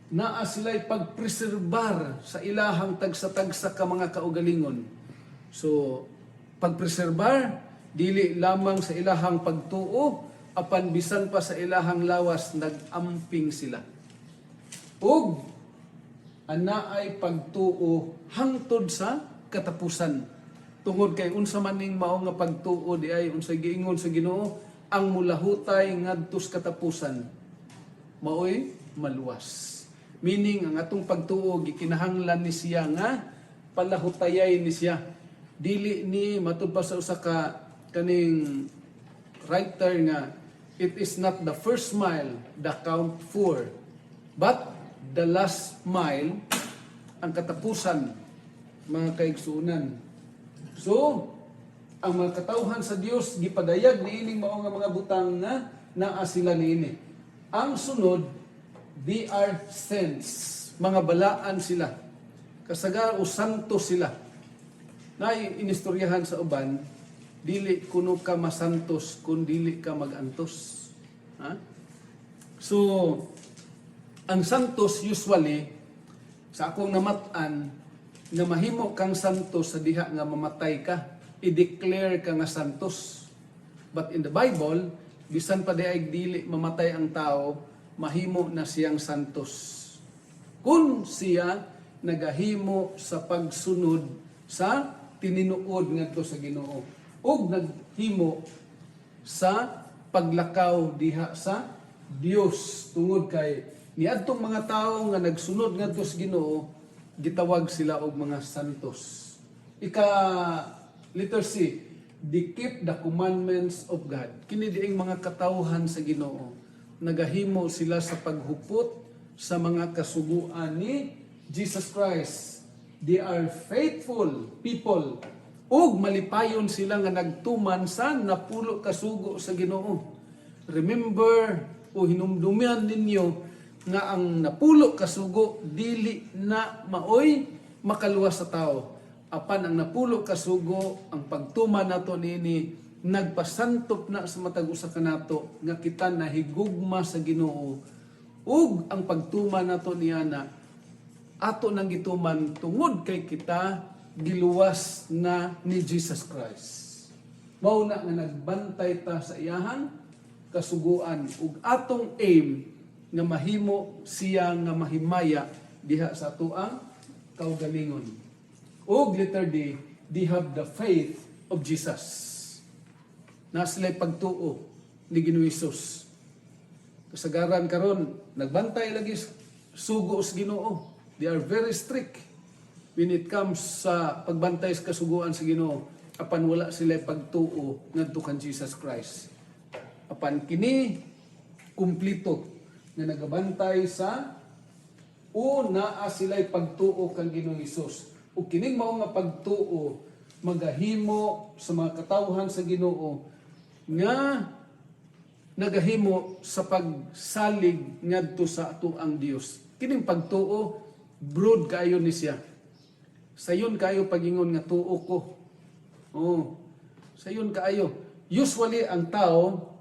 naa sila'y pagpreserbar sa ilahang tagsa-tagsa ka mga kaugalingon. So, pagpreserbar, dili lamang sa ilahang pagtuo, apan bisan pa sa ilahang lawas, nag-amping sila. Ug, ana ay pagtuo hangtod sa katapusan. Tungod kay unsa man ning mao nga pagtuo di ay unsa giingon sa Ginoo, ang mulahutay ngadtos katapusan maoy maluwas. Meaning ang atong pagtuo gikinahanglan ni siya nga palahutayay ni siya. Dili ni matud pa sa usa ka kaning writer nga it is not the first mile that count for, but the last mile ang katapusan mga kaigsunan. So, ang mga katawhan sa Dios gipadayag niining mao nga mga butang nga naa sila niini. Ang sunod, they are saints, mga balaan sila. Kasagar o santo sila. Na inistoryahan sa uban, dili kuno ka masantos kun dili ka magantos. Ha? So, ang santos usually sa akong namatan nga mahimo kang santos sa diha nga mamatay ka, i-declare ka nga santos. But in the Bible, bisan pa diay dili mamatay ang tao, mahimo na siyang santos. Kung siya nagahimo sa pagsunod sa tininuod ngadto sa Ginoo ug naghimo sa paglakaw diha sa Dios tungod kay niadtong mga tawo nga nagsunod ngadto sa Ginoo gitawag sila og mga santos. Letter C, they keep the commandments of God. Kini diing mga katawhan sa Ginoo nagahimo sila sa paghupot sa mga kasuguan ni Jesus Christ. They are faithful people ug malipayon sila nga nagtuman sa napulo ka sugo sa Ginoo. Remember o hinumdumihan ninyo nga ang napulo ka sugo dili na maoy makaluwas sa tao. Apan ang napulo ka sugo, ang pagtuman nato niini nagpasantop na sa matag usa kanato nga kita nahigugma sa Ginoo. Ug ang pagtuman nato niya na ato nang gituman tungod kay kita giluwas na ni Jesus Christ. Mao na nga nagbantay ta sa iyahang kasuguan ug atong aim nga mahimo siya nga mahimaya diha sa atuang kaugalingon. Ug letter D, they have the faith of Jesus. Na sila'y pagtuo ni Ginoong Hesus. Kasagaran karon nagbantay lagi sugo sa Ginoo. They are very strict when it comes sa pagbantay sa kasuguan sa Ginoo. Apan wala sila'y pagtuo ngadto kan Jesus Christ. Apan kini kumplito na nagabantay sa una sila'y pagtuo kang Ginoong Hesus. Ug kining mao nga pagtuo magahimo sa mga katawhan sa Ginoo nga nagahimo sa pagsalig ngadto sa ato ang Dios. Kining pagtuo broad kaayo ni siya. Sayon kaayo pagingon nga tuo ko. Oh, sayon kaayo. Usually ang tao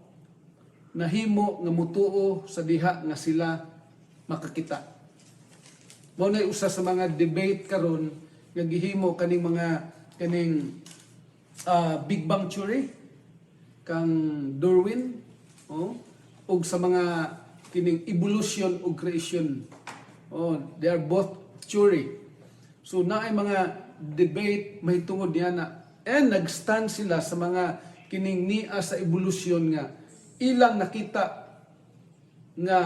nahimo nga mutuo sa diha nga sila makakita. Mao na usa sa mga debate karon nga gihimo kaning Big Bang Theory kang Darwin ug sa mga kining evolution ug creation. They are both theory. So naay mga debate mahitungod niya na and nagstand sila sa mga kining niya sa evolution nga ilang nakita nga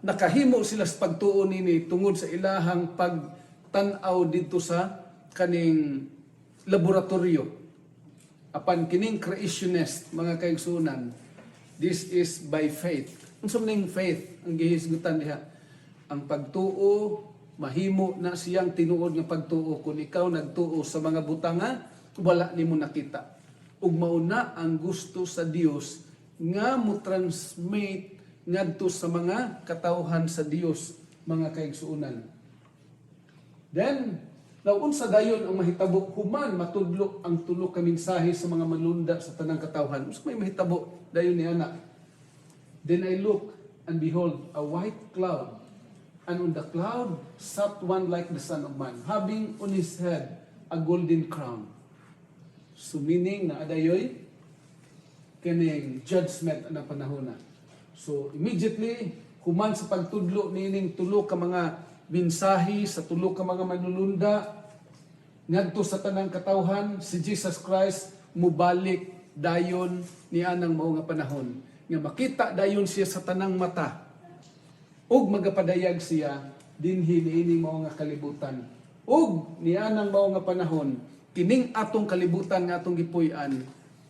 nakahimo sila sa pagtuo nini tungod sa ilahang pagtan-aw dito sa kaning laboratorio. Apan kining creationist mga kaigsunan, this is by faith. Unsa ning faith ang gihisgutan diha? Ang pagtuo mahimo na siyang tinuod nga pagtuo kung ikaw nagtuo sa mga butanga wala nimo nakita. Ug mao na ang gusto sa Dios nga mo transmit ngadto sa mga katawhan sa Dios mga kaigsunan. Then unsa dayon ang mahitabo human matudlo ang tulo ka mensahe sa mga manlunda sa tanang katawhan. Unsa may mahitabo dayon ni ana? Then I look and behold a white cloud, and on the cloud sat one like the Son of Man, having on his head a golden crown. So meaning na adayoy kining judgment ang panahona. So immediately human sa pagtudlo nining tulo ka mga mensahe sa tulo ka mga manlulunda ngadto sa tanang katawhan, si Jesus Christ mubalik dayon ni anang mao nga panahon nga makita dayon siya sa tanang mata ug magapadayag siya dinhi niini mao nga kalibutan ug ni anang mao nga panahon kining atong kalibutan nga atong gipuy-an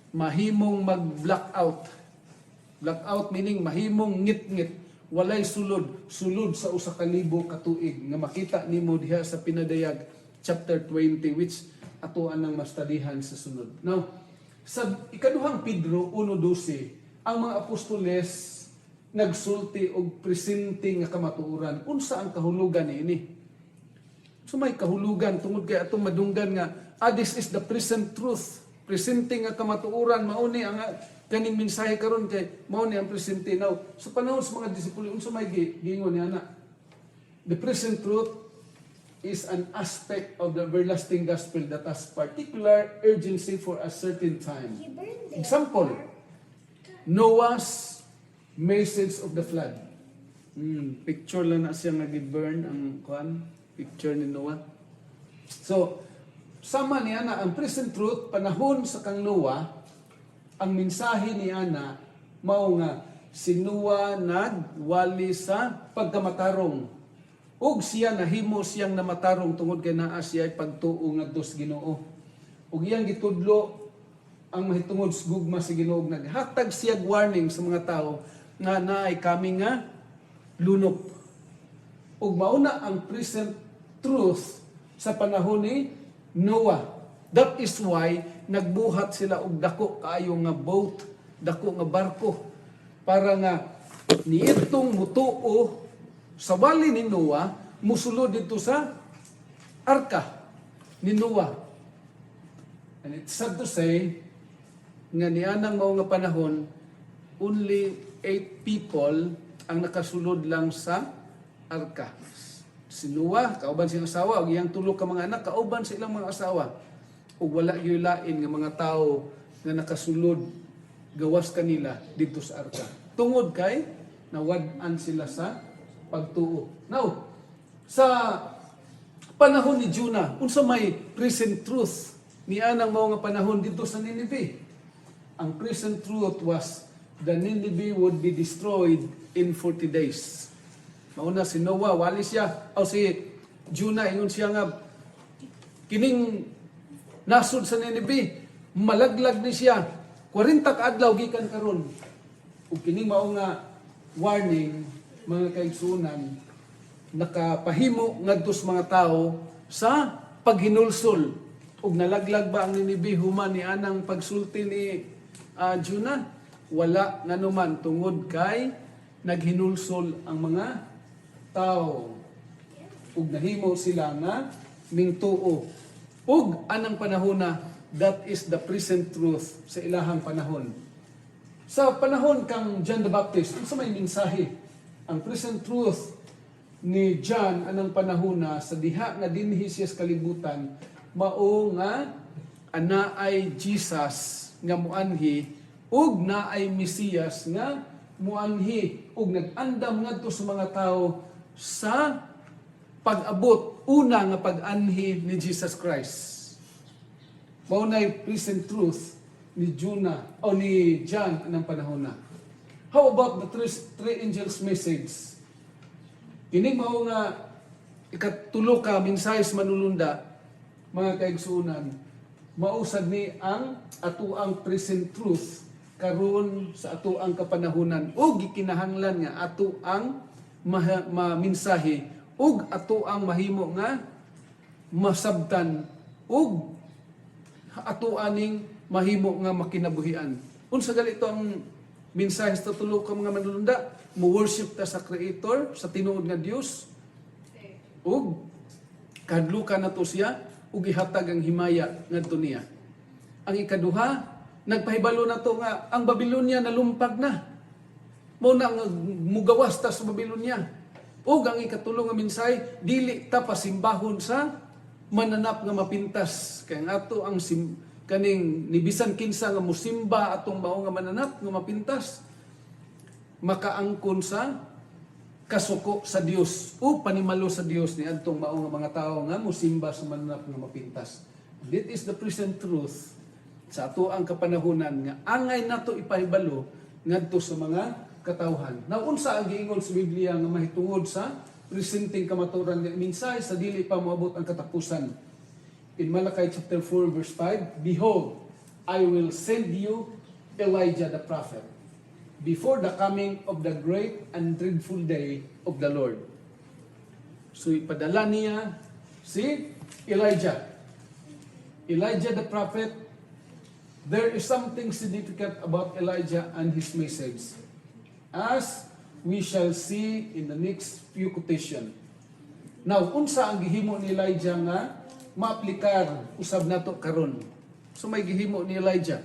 mahimong mag-blackout. Blackout meaning mahimong ngit-ngit, walay sulod sa usa ka libo ka tuig nga makita nimo diha sa pinadayag chapter 20 which ato anang mastadihan sa sunod. Now, sa ikaduhang Pedro 1:12, ang mga apostoles nagsulti og presente nga kamatuoran. Unsa ang kahulugan niini? So may kahulugan tungod kay atong madunggan nga this is the present truth. Presente nga kamatuoran mao ni ang kaning mensahe karon kay mao ni ang presente now. Sa panahon sa mga disipulo unsa may giingon niya na? The present truth is an aspect of the everlasting gospel that has particular urgency for a certain time. Example, Noah's message of the flood. Picture lang na siya nga gi-burn ang picture ni Noah. So, sama niya na ang present truth panahon sa kang Noah, ang mensahe niya na mao nga si Noah nagwali sa pagkamatarong. Ug siya nahimo siyang namatarong tungod kay naa siya ay pagtuo ngadto sa Ginoo. Ug iyang gitudlo ang mahitungod sa gugma sa Ginoo, naghatag siya warning sa mga tao nga naay kami nga lunop. Ug mao na ang present truth sa panahon ni Noah. That is why nagbuhat sila og dako kaayo nga boat, dako nga barko para nga niitong mutuo sa wali ni Noah musulod dito sa arka ni Noah. And it's sad to say nga nianang mao nga panahon only 8 people ang nakasulod lang sa arka. Si Noah, kauban siyang asawa, ug iyang tulo ka mga anak, kauban sa ilang mga asawa. Ug wala gyud lain nga mga tao nga nakasulod gawas kanila dito sa arka. Tungod kay nawad-an sila sa pagtuo. Now, sa panahon ni Jonah, unsa may present truth nianang mao nga panahon dito sa Nineveh? Ang present truth was the Nineveh would be destroyed in 40 days. Mauna si Noah, wali siya, o si Jonah, ingon siya nga, kining nasod sa Nineveh, malaglag ni siya, 40 kaadlaw gikan karon. Ug kining mao nga warning, mga kaigsunan, nakapahimo ngadto sa mga tao sa paghinulsol. Ug nalaglag ba ang Nineveh human ni anang pagsulti ni Jonah? Wala nga naman tungod kay naghinulsol ang mga tao. Ug nahimo sila nga mingtuo. Ug anang panahona, that is the present truth sa ilahang panahon. Sa panahon kang John the Baptist, unsa may mensahe? Ang present truth ni John anang panahona sa diha nga dinhi siya sa kalibutan mao nga anaay Jesus nga muanhi ug naay Mesiyas nga muanhi ug nag-andam ngadto sa mga tao sa pag-abot una nga pag-anhi ni Jesus Christ. Mao nay present truth ni Jonah o ni John anang panahon na. How about the three angels message? Kining mao nga ikatulo ka mensahe sa manulunda, mga kaigsunan, mausad ni ang atuang present truth karon sa atuang kapanahunan ug gikinahanglan nga atuang mensahe ug atuang mahimo nga masabtan ug atuaning mahimo nga makinabuhian. Unsa gali ito ang mensahe sa tulo ka mga manulunda? Mo-worship ta sa Creator, sa tinuod nga Dios. Ug kadlukan nato siya ug ihatag ang himaya ngadto niya. Ang ikaduha, nagpahibalo na to nga ang Babylonia nalumpag na. Mao na nga mugawas ta sa Babylonia. Ug ang ikatulo nga mensahe, dili ta pasimbahon sa mananap nga mapintas. Kay nga ato ang kaning nibisan kinsa nga musimba atong mao nga mananap nga mapintas, makaangkon sa kasuko sa Dios o panimalo sa Dios ni adtong mao nga mga tao nga musimba sa mananap nga mapintas. This is the present truth sa ato ang kapanahunan nga angay nato ipahibalo ngadto sa mga katawhan. Now, unsa ang giingon sa Biblia nga mahitungod sa presenting kamaturan nga mensahe sa dili pa moabot ang katapusan? In Malachi chapter 4 verse 5, behold, I will send you Elijah the prophet before the coming of the great and dreadful day of the Lord. So ipadala niya si Elijah. Elijah the prophet. There is something significant about Elijah and his message, as we shall see in the next few quotation. Now, unsa ang gihimo ni Elijah nga maaplikar usab nato karon? So may gihimo ni Elijah.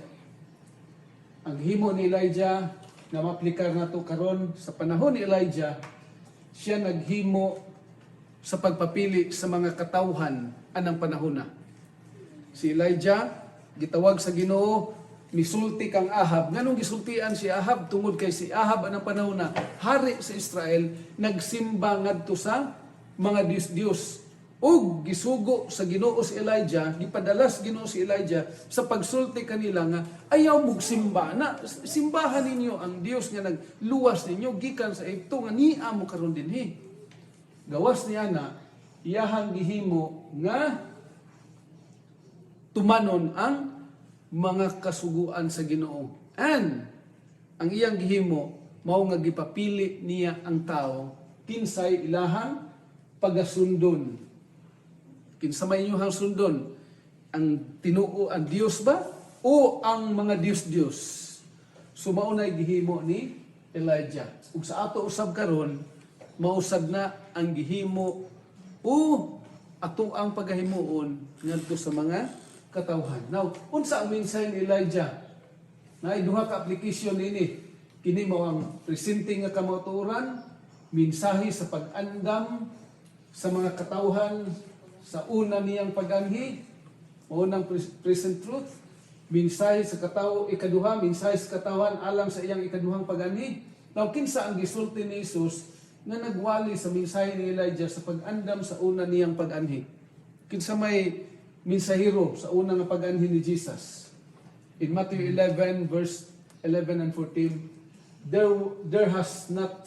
Ang gihimo ni Elijah nga maaplikar nato karon sa panahon ni Elijah, siya naghimo sa pagpapili sa mga katawhan anang panahon na. Si Elijah gitawag sa Ginoo, misulti kang Ahab. Nganong gisultian si Ahab? Tungod kay si Ahab anang panahon na hari sa Israel, nagsimba ngadto sa mga Diyos. Ug gisugo sa Ginoo si Elijah, gipadalas Ginoo si Elijah sa pagsulti kanila nga ayaw mog simba na simbahan ninyo ang Dios nga nagluwas ninyo gikan sa Egipto nga niya mo karon dinhi. Gawas niya na iyahang gihimo nga tumanon ang mga kasuguan sa Ginoo. And ang iyang gihimo mao nga gipapili niya ang tao kinsay ilahang pagasundon. Kinsa may inyong sundon? ang tinuo ang Dios ba o ang mga Dios? So maunay gihimo ni Elijah. Ug sa ato usab karon mausab na ang gihimo o ato ang pagahimuon ngadto sa mga katawhan. Now, unsa ang mensahe ni Elijah? Na duha ka application ini. Kini mao ang presenting nga kamatuoran, mensahe sa pag-andam sa mga katawhan sa una niyang pag-anhi, unang present truth, mensahe sa katawo ikaduha, mensahe sa katawhan alang sa iyang ikaduhang pag-anhi. Now, kinsa ang gisulti ni Jesus nga nagwali sa mensahe ni Elijah sa pag-andam sa una niyang pag-anhi? Kinsa may mensahero sa una nga pag-anhi ni Jesus? In Matthew 11 verse 11 and 14, there has not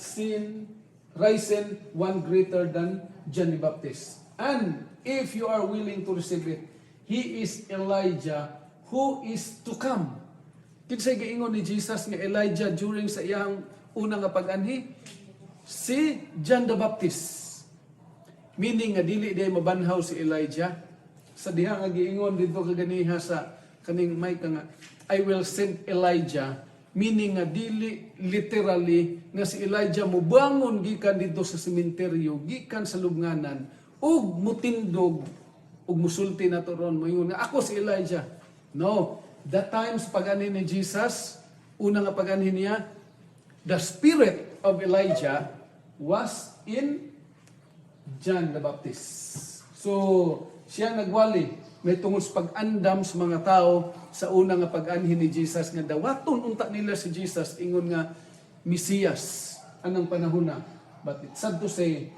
risen one greater than John the Baptist. And if you are willing to receive it, he is Elijah who is to come. Kinsay giingon ni Jesus nga Elijah during sa iyang unang nga pag-anhi? Si John the Baptist. Meaning nga dili day mabanhaw si Elijah. Sa diha nga giingon dito kaganiha sa kaning may nga I will send Elijah, meaning nga dili literally nga si Elijah mobangon gikan dito sa sementeryo, gikan sa lubnganan ug mutindog ug musulti nato ron moingon nga ako si Elijah. No, that time sa pag-anhi ni Jesus, una nga pag-anhi niya, the spirit of Elijah was in John the Baptist. So, siya nagwali may tungod sa pag-andam sa mga tao sa una nga pag-anhi ni Jesus nga dawaton unta nila si Jesus ingon nga Mesiyas anang panahona. But it's sad to say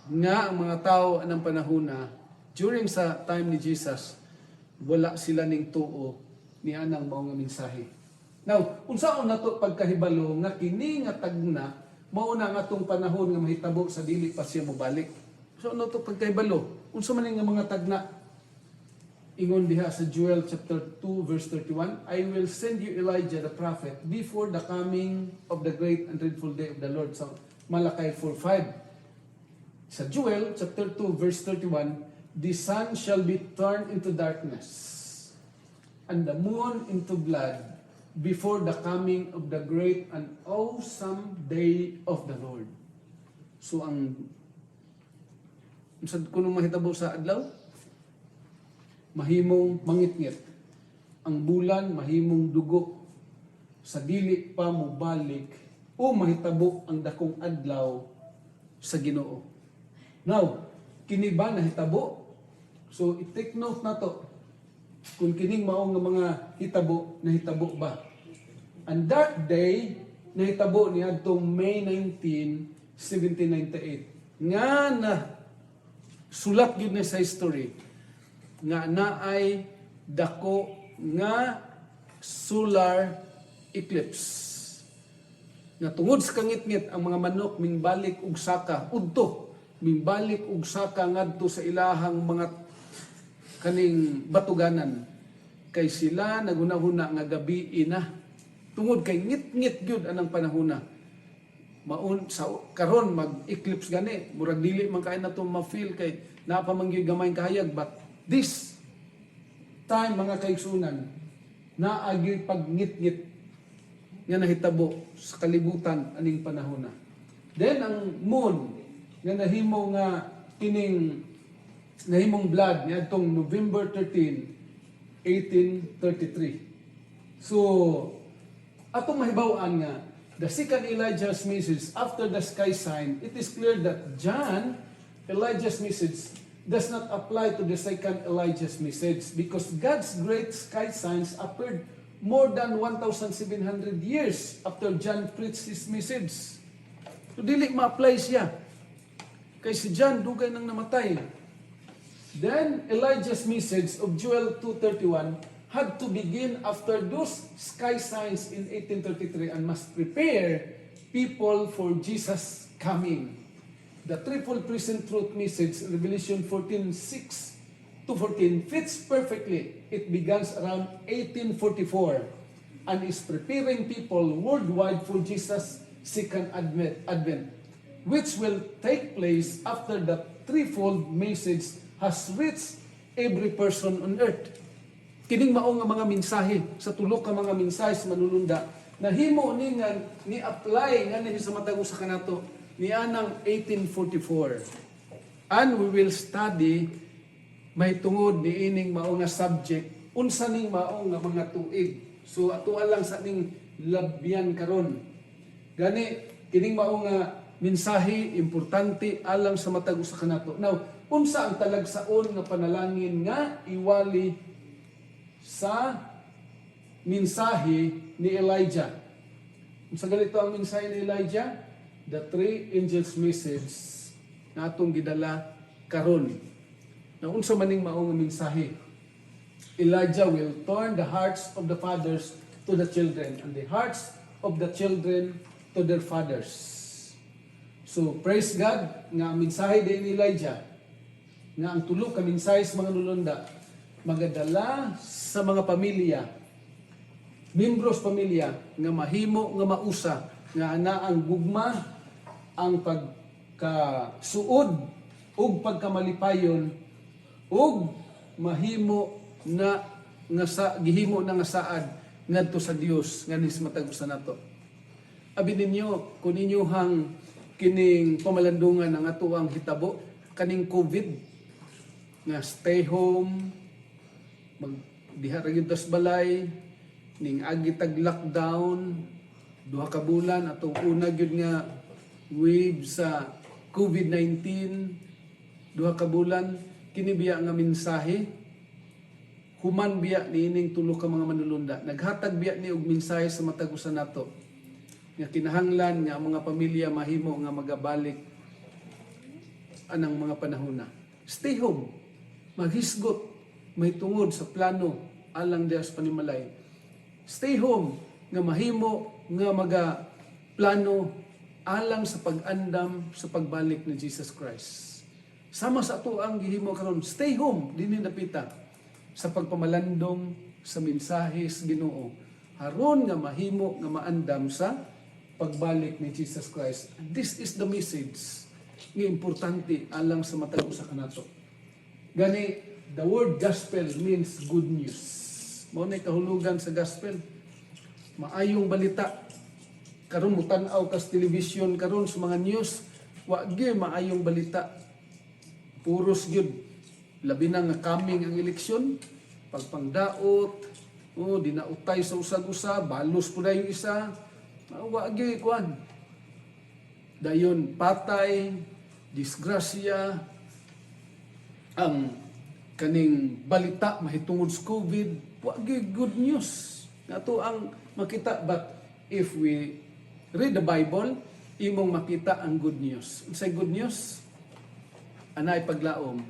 nga ang mga tao anang panahona during sa time ni Jesus wala sila ning tuo ni anang mao nga mensahe. Now, unsaon nato pagkahibalo nga kini nga tagna mao na nga atong panahon nga mahitabo sa dili pa siya mobalik. So ano to pagkahibalo? Unsa man nga mga tagna? Ingon diha sa Joel chapter 2 verse 31, I will send you Elijah the prophet before the coming of the great and dreadful day of the Lord. So Malachi 4:5. Sa Joel chapter 2 verse 31, the sun shall be turned into darkness and the moon into blood before the coming of the great and awesome day of the Lord. So ang kunong mahitabo sa adlaw, mahimong mangitngit. Ang bulan mahimong dugo sa dili pa mobalik o mahitabo ang dakong adlaw sa Ginoo. Now, kini ba nahitabo? So, i-take note na to. Kung kining mao nga mga hitabo, nahitabo ba? Ang dark day, nahitabo niadtong May 19, 1798. Nga na sulat gyud na sa history nga naay dako nga solar eclipse. Nga tungod sa kangit-ngit ang mga manok mingbalik og saka udto, mingbalik og saka ngadto sa ilahang mga kaning batuganan. Kay sila nagunahuna nga gabi ina. Tungod kay ngit-ngit gyud anang panahona. Maun sa karon mag-eclipse gani, murag dili man kay nato ma-feel kay napamangyud gamay kahayag, but this time mga kaigsunan naagi pagngit-ngit nga nahitabo sa kalibutan aning panahon na. Then ang moon nga nahimo nga kining nahimong blood niadtong November 13, 1833. So atong mahibaw-an nga the second Elijah's message after the sky sign, it is clear that John Elijah's message does not apply to the second Elijah's message because God's great sky signs appeared more than 1,700 years after John preached his message. So dili ma-apply siya. Kay si John dugay nang namatay. Then Elijah's message of Joel 2:31 had to begin after those sky signs in 1833 and must prepare people for Jesus' coming. The triple present truth message, Revelation 14:6 to 14, fits perfectly. It begins around 1844 and is preparing people worldwide for Jesus' second advent, which will take place after the threefold message has reached every person on earth. Kining mao nga mga mensahe sa tulo ka mga mensahe sa manulunda nahimo ni nga ni apply nga ni sa matag usa kanato ni anang 1844. And we will study mahitungod ni ining mao nga subject unsa ning mao nga mga tuig. So atuan lang sa ning labyan karon. Gani kining mao nga mensahe importante alang sa matag usa kanato. Now, unsa ang talagsaon nga panalangin nga iwali sa mensahe ni Elijah? Unsa ganito ang mensahe ni Elijah? The three angels message na atong gidala karon. Na unsa maning mao nga mensahe? Elijah will turn the hearts of the fathers to the children and the hearts of the children to their fathers. So praise God nga ang mensahe din ni Elijah nga ang tulo ka mensahe sa mga nulunda magadala sa mga pamilya, membros pamilya nga mahimo nga mausa nga ana ang gugma, ang pagkasuod ug pagkamalipayon ug mahimo na nga sa gihimo na nga saad ngadto sa Dios nganis matag usa nato. Abi ninyo kun inyohang kining pamalandungan ang atuang hitabo kaning COVID nga stay home diha ra gyud tas balay ning agi tag lockdown 2 ka bulan atong una gyud nga wave sa COVID-19 2 ka bulan kini biya nga mensahe human biya niining tulo ka mga manulunda naghatag biya ni og mensahe sa matag usa nato nga kinahanglan nga ang mga pamilya mahimo nga magabalik anang mga panahona. Stay home, maghisgot may tungod sa plano alang Dios panimalay. Stay home nga mahimo nga maga plano alang sa pag-andam sa pagbalik ni Jesus Christ. Sama sa ato ang gihimo karon, stay home dinhi napita sa pagpamalandong sa mensahe sa Ginoo aron nga mahimo nga maandam sa pagbalik ni Jesus Christ. And this is the message nga importante alang sa matag usa kanato. Gani the word gospel means good news. Mao nay kahulugan sa gospel. Maayong balita. Karon mo tan-aw kas television karon sa mga news, wa gyud maayong balita. Puros gyud labi na nga coming ang eleksyon, pagpangdaot, dinautay sa usag-usa, balos pud yung isa. Wa gyud kwan. Dayon patay, disgrasya, ang kaning balita mahitungod sa COVID, wa gyud good news. Nato ang makita, but if we read the Bible, imong makita ang good news. Unsay good news? Anay paglaom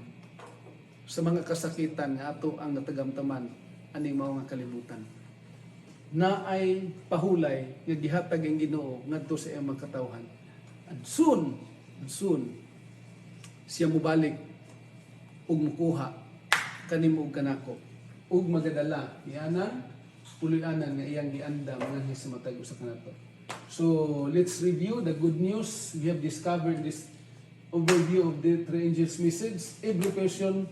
sa mga kasakitan nga ato ang natagamtaman aning mao nga kalibutan. Na ay pahulay nga gihatag ang Ginoo ngadto sa iyang magkatawhan. And soon siya mubalik ug mukuha kanimo ug kanako ug magadala niana puloy-anan nga iyang giandam nganhi sa matag usa kanato. So let's review the good news. We have discovered this overview of the three angels' message. Every person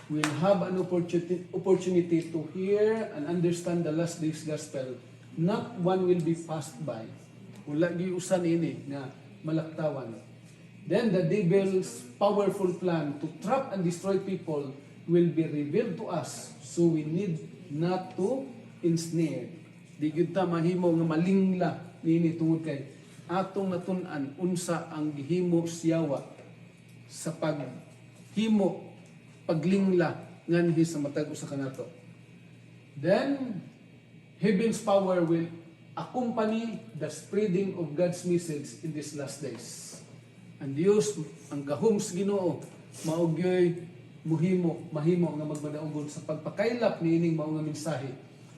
will have an opportunity to hear and understand the last days gospel. Not one will be passed by. Wala giusan ini nga malaktawan. Then the devil's powerful plan to trap and destroy people will be revealed to us. So we need not to ensnare. Di gyud ta mahimo nga malingla niini tungod kay atong natun-an unsa ang gihimo siyawa sa paghimo paglingla nganhi sa matag usa kanato. Then heaven's power will accompany the spreading of God's message in these last days. Ang Dios ang gahom sa Ginoo mao gyoy mahimo nga magmadaugod sa pagpakaylap niining mao nga mensahe.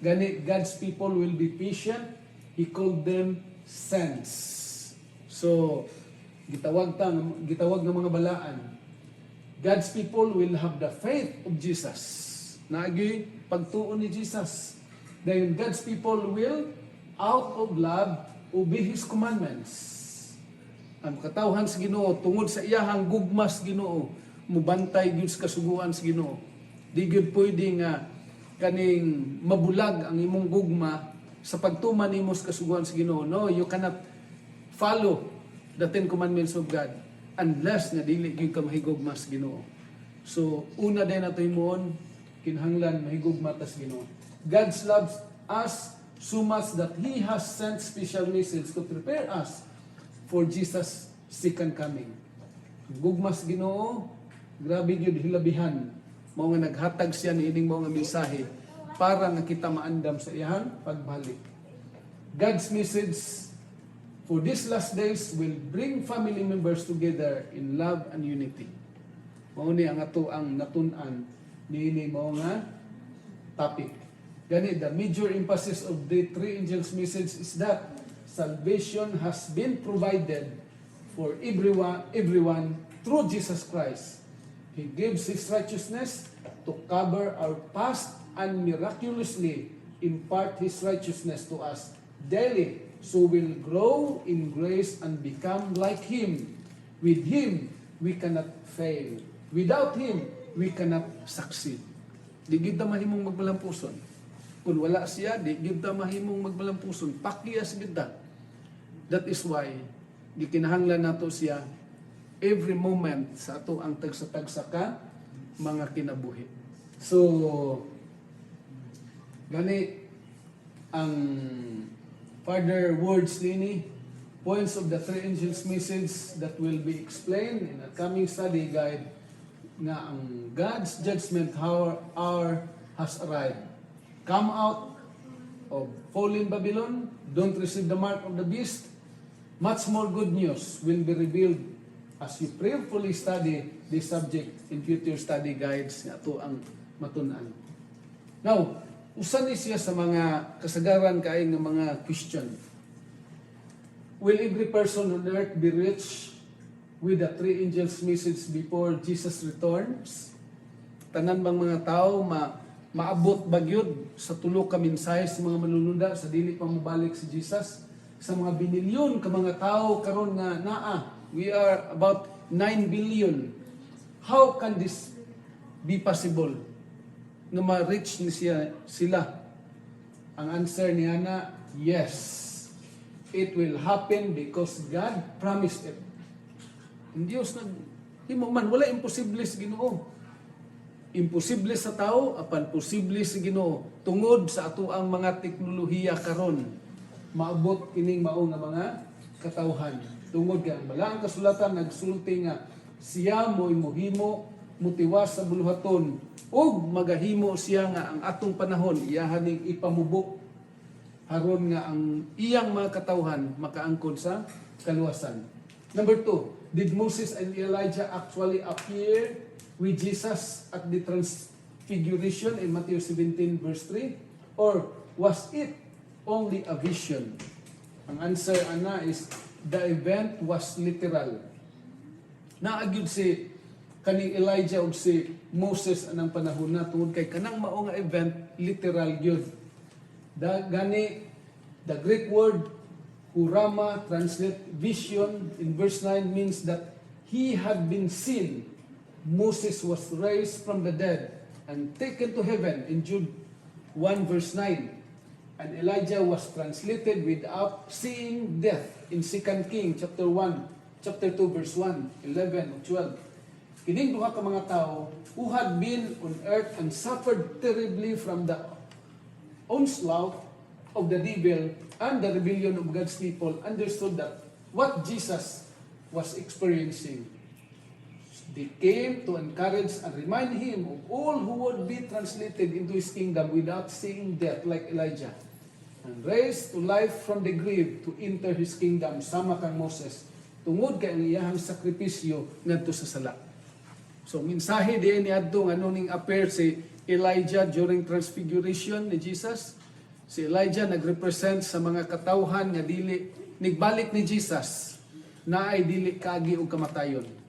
Gani God's people will be patient. He called them saints. So gitawag ng mga balaan. God's people will have the faith of Jesus. Naagi pagtuon ni Jesus. Then God's people will out of love obey His commandments. Ang katawhan sa Ginoo tungod sa iyahang gugmas Ginoo mubantay gyud sa kasuguan sa Ginoo. Di gyud pwede nga kaning mabulag ang imong gugma sa pagtuman nimo sa kasuguan sa Ginoo. No, you cannot follow the 10 commandments of God unless nga dili gyud ka mahigugma sa Ginoo. So una din nato himuon kinahanglan mahigugma ta sa Ginoo. God loves us so much that He has sent special message to prepare us for Jesus' second coming. Gugma sa Ginoo, grabe gyud hilabihan. Mao nga naghatag siya niining mga mensahe para nga kita maandam sa iyang pagbalik. God's message for these last days will bring family members together in love and unity. Mao ni ang ato ang natun-an niini mao nga topic. Gani, the major emphasis of the three angels' message is that salvation has been provided for everyone through Jesus Christ. He gives His righteousness to cover our past and miraculously impart His righteousness to us daily, so we'll grow in grace and become like Him. With Him, we cannot fail. Without Him, we cannot succeed. Di gyud ta mahimong magmalampuson. Kung wala siya, di gyud ta mahimong magmalampuson. Pakyas gyud ta. That is why gikinahanglan nato siya every moment sa ato ang tagsa-tagsa ka mga kinabuhi. So gani ang further words nini, points of the three angels message that will be explained in a coming study guide nga ang God's judgment hour has arrived. Come out of fallen Babylon, don't receive the mark of the beast. Much more good news will be revealed as you prayerfully study this subject in future study guides nga ito ang matunan. Now, usa ni siya sa mga kasagaran kaay nga mga question. Will every person on earth be rich with the three angels' message before Jesus returns? Tanan bang mga tao maabot bagyod sa tulo ka mensahe sa mga manununda sa dili pa mabalik si Jesus? Sa mga binilyon ka mga tao karon nga naa, we are about 9 billion. How can this be possible? Nga ma-reach ni sila? Ang answer niya na, yes. It will happen because God promised it. Ang Diyos himo man, wala imposible sa Ginoo. Imposible sa tao, apan posible sa Ginoo. Tungod sa ato ang mga teknolohiya karon, maabot kining mao nga mga katawhan. Tungod kay ang balaang kasulatan nagsulti nga siya mo'y mohimo mutiwas sa buluhaton ug magahimo siya nga ang atong panahon iyahaning ipamubo haron nga ang iyang mga katawhan makaangkon sa kaluwasan. Number 2, did Moses and Elijah actually appear with Jesus at the transfiguration in Matthew 17 verse 3? Or was it only a vision? Ang answer ana is the event was literal. Naagyud si kaning Elijah ug si Moses anang panahon na tungod kay kanang mao nga event literal gyud. Gani the Greek word hurama translate vision in verse 9 means that he had been seen. Moses was raised from the dead and taken to heaven in Jude 1 verse 9. And Elijah was translated without seeing death in 2 King chapter 2 verse 1, 11 12. Kining duha ka mga tao who had been on earth and suffered terribly from the onslaught of the devil and the rebellion of God's people understood that what Jesus was experiencing. They came to encourage and remind him of all who would be translated into his kingdom without seeing death like Elijah, and raised to life from the grave to enter his kingdom sama kang Moses, tungod kay ang iyahang sakripisyo ngadto sa sala. So mensahe diay niadto nga ning appear si Elijah during transfiguration ni Jesus. Si Elijah nagrepresent sa mga katawhan nga dili nigbalik ni Jesus na ay dili kaagi og kamatayon.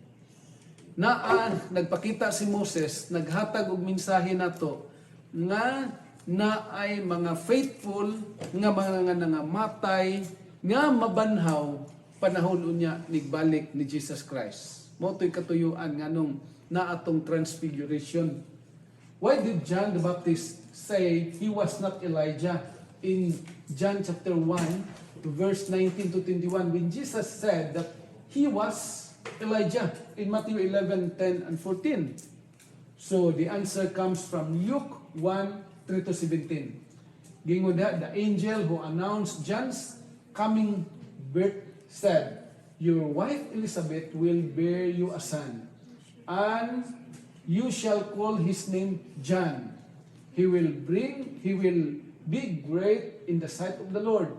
Nagpakita si Moses, naghatag og mensahe nato nga naay mga faithful nga mga nangamatay nga mabanhaw panahon unya nigbalik ni Jesus Christ. Mo to'y katuyuan nganong naatong transfiguration. Why did John the Baptist say he was not Elijah in John chapter 1 verse 19 to 21 when Jesus said that he was Elijah in Matthew 11, 10 and 14? So the answer comes from Luke 1, 3 to 17. Gingon the angel who announced John's coming birth said, "Your wife Elizabeth will bear you a son, and you shall call his name John. He will be great in the sight of the Lord.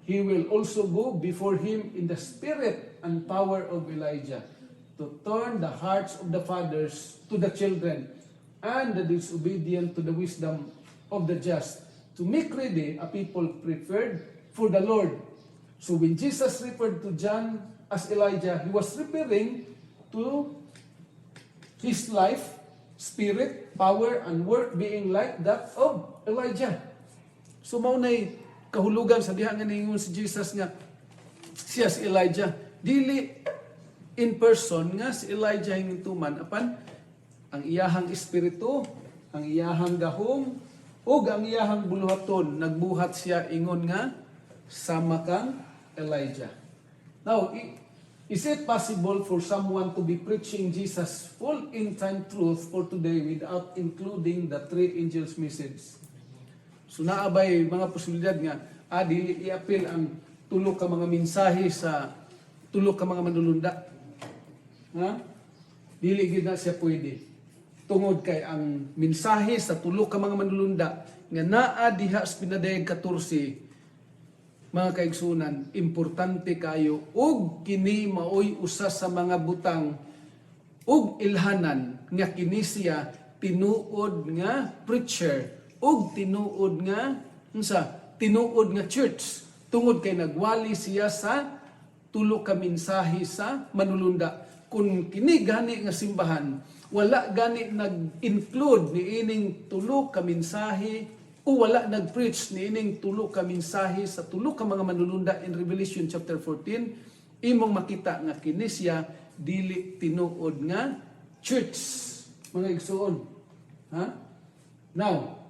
He will also go before him in the spirit and power of Elijah, to turn the hearts of the fathers to the children, and the disobedient to the wisdom of the just, to make ready a people prepared for the Lord." So when Jesus referred to John as Elijah, he was referring to his life, spirit, power, and work being like that of Elijah. So maunay kahulugan sa diha nga ningon si Jesus nga siya si Elijah. Dili in person nga si Elijah hintuman apan ang iyahang espiritu, ang iyahang gahom, ug ang iyahang buluhaton nagbuhat siya ingon nga sama kang Elijah. Now, is it possible for someone to be preaching Jesus' full end-time truth for today without including the three angels' message? So naabay mga posibilidad nga, dili i-appeal ang tulo ka mga mensahe sa tulo ka mga manulunda. Ha? Dili gid na siya pwede. Tungod kay ang mensahe sa tulo ka mga manulunda nga naa diha sa pinadayag 14, mga kaigsunan, importante kayo ug kini maoy usa sa mga butang ug ilhanan nga kini siya tinuod nga preacher ug tinuod nga tinuod nga church tungod kay nagwali siya sa tulo ka mensahe sa manulunda. Kung kini gani nga simbahan wala gani nag-include ni ining tulo ka mensahe o wala nag-preach ni ining tulo ka mensahe sa tulo ka mga manulunda in Revelation chapter 14, imong makita nga kini siya dili tinuod nga church, mga igsoon. Ha? Now,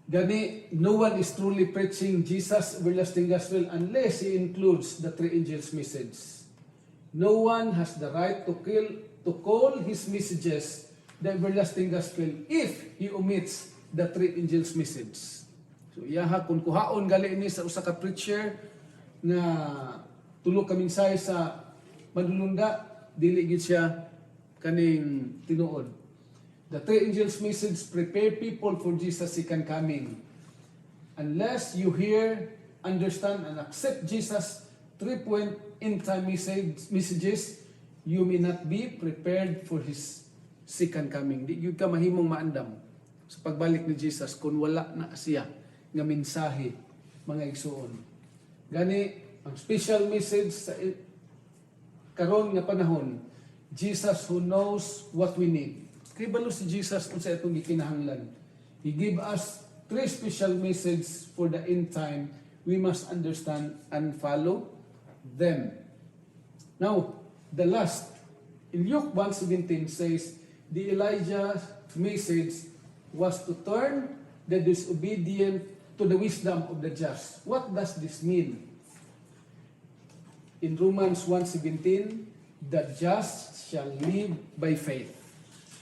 gani, no one is truly preaching Jesus' everlasting gospel unless he includes the three angels' message. No one has the right to call his messages the everlasting gospel if he omits the three angels' message. So iyaha kung kuhaon gali ini sa usa ka preacher nga tulo ka mensahe sa manulunda, dili gid siya kaning tinuod. The three angels' message prepare people for Jesus' second coming. Unless you hear, understand, and accept Jesus' 3-point end-time messages, you may not be prepared for His second coming. Di yun ka mahimong maandam sa pagbalik ni Jesus kung wala na siya nga mensahe, mga igsuon. Gani, ang special message sa karon nga panahon, Jesus who knows what we need. Kay balo si Jesus kung sa itong gikinahanglan. He give us 3 special messages for the end time. We must understand and follow them. Now, the last, in Luke 1:17 says, the Elijah message was to turn the disobedient to the wisdom of the just. What does this mean? In Romans 1:17, the just shall live by faith.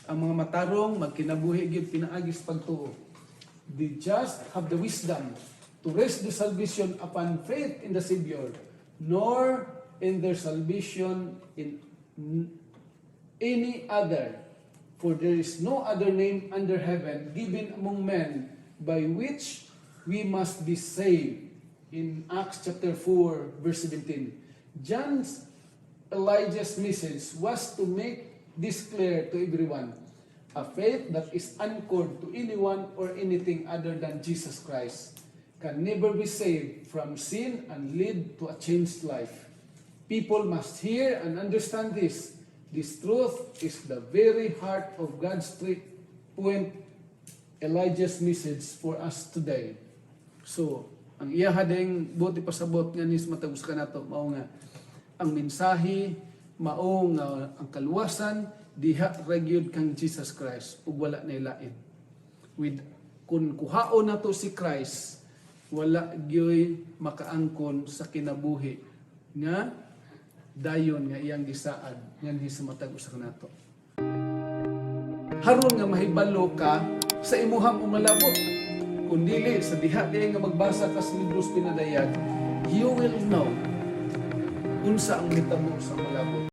Ang mga matarong magkinabuhi gyud pinaagis pagtuo. The just have the wisdom to rest the salvation upon faith in the Savior, nor in their salvation in any other. For there is no other name under heaven given among men by which we must be saved. In Acts chapter 4, verse 17. Elijah's message was to make this clear to everyone. A faith that is anchored to anyone or anything other than Jesus Christ can never be saved from sin and lead to a changed life. People must hear and understand this. This truth is the very heart of God's 3-point Elijah's message for us today. So, ang iya hadeng buti pasabot nga nis matagos ka nato mao nga ang mensahe mao nga ang kaluwasan diha ragyod kang Jesus Christ ug wala nay lain. With kun kuhaon nato si Christ, wala gyoy makaangkon sa kinabuhi nga dayon nga iyang gisaad nganhi sa matag usa kanato. Haron nga mahibalo ka sa imuhang umalabot. Kung dili sa diha nga magbasa ka sa libros pinadayag, you will know unsa ang mitabo sa malabot.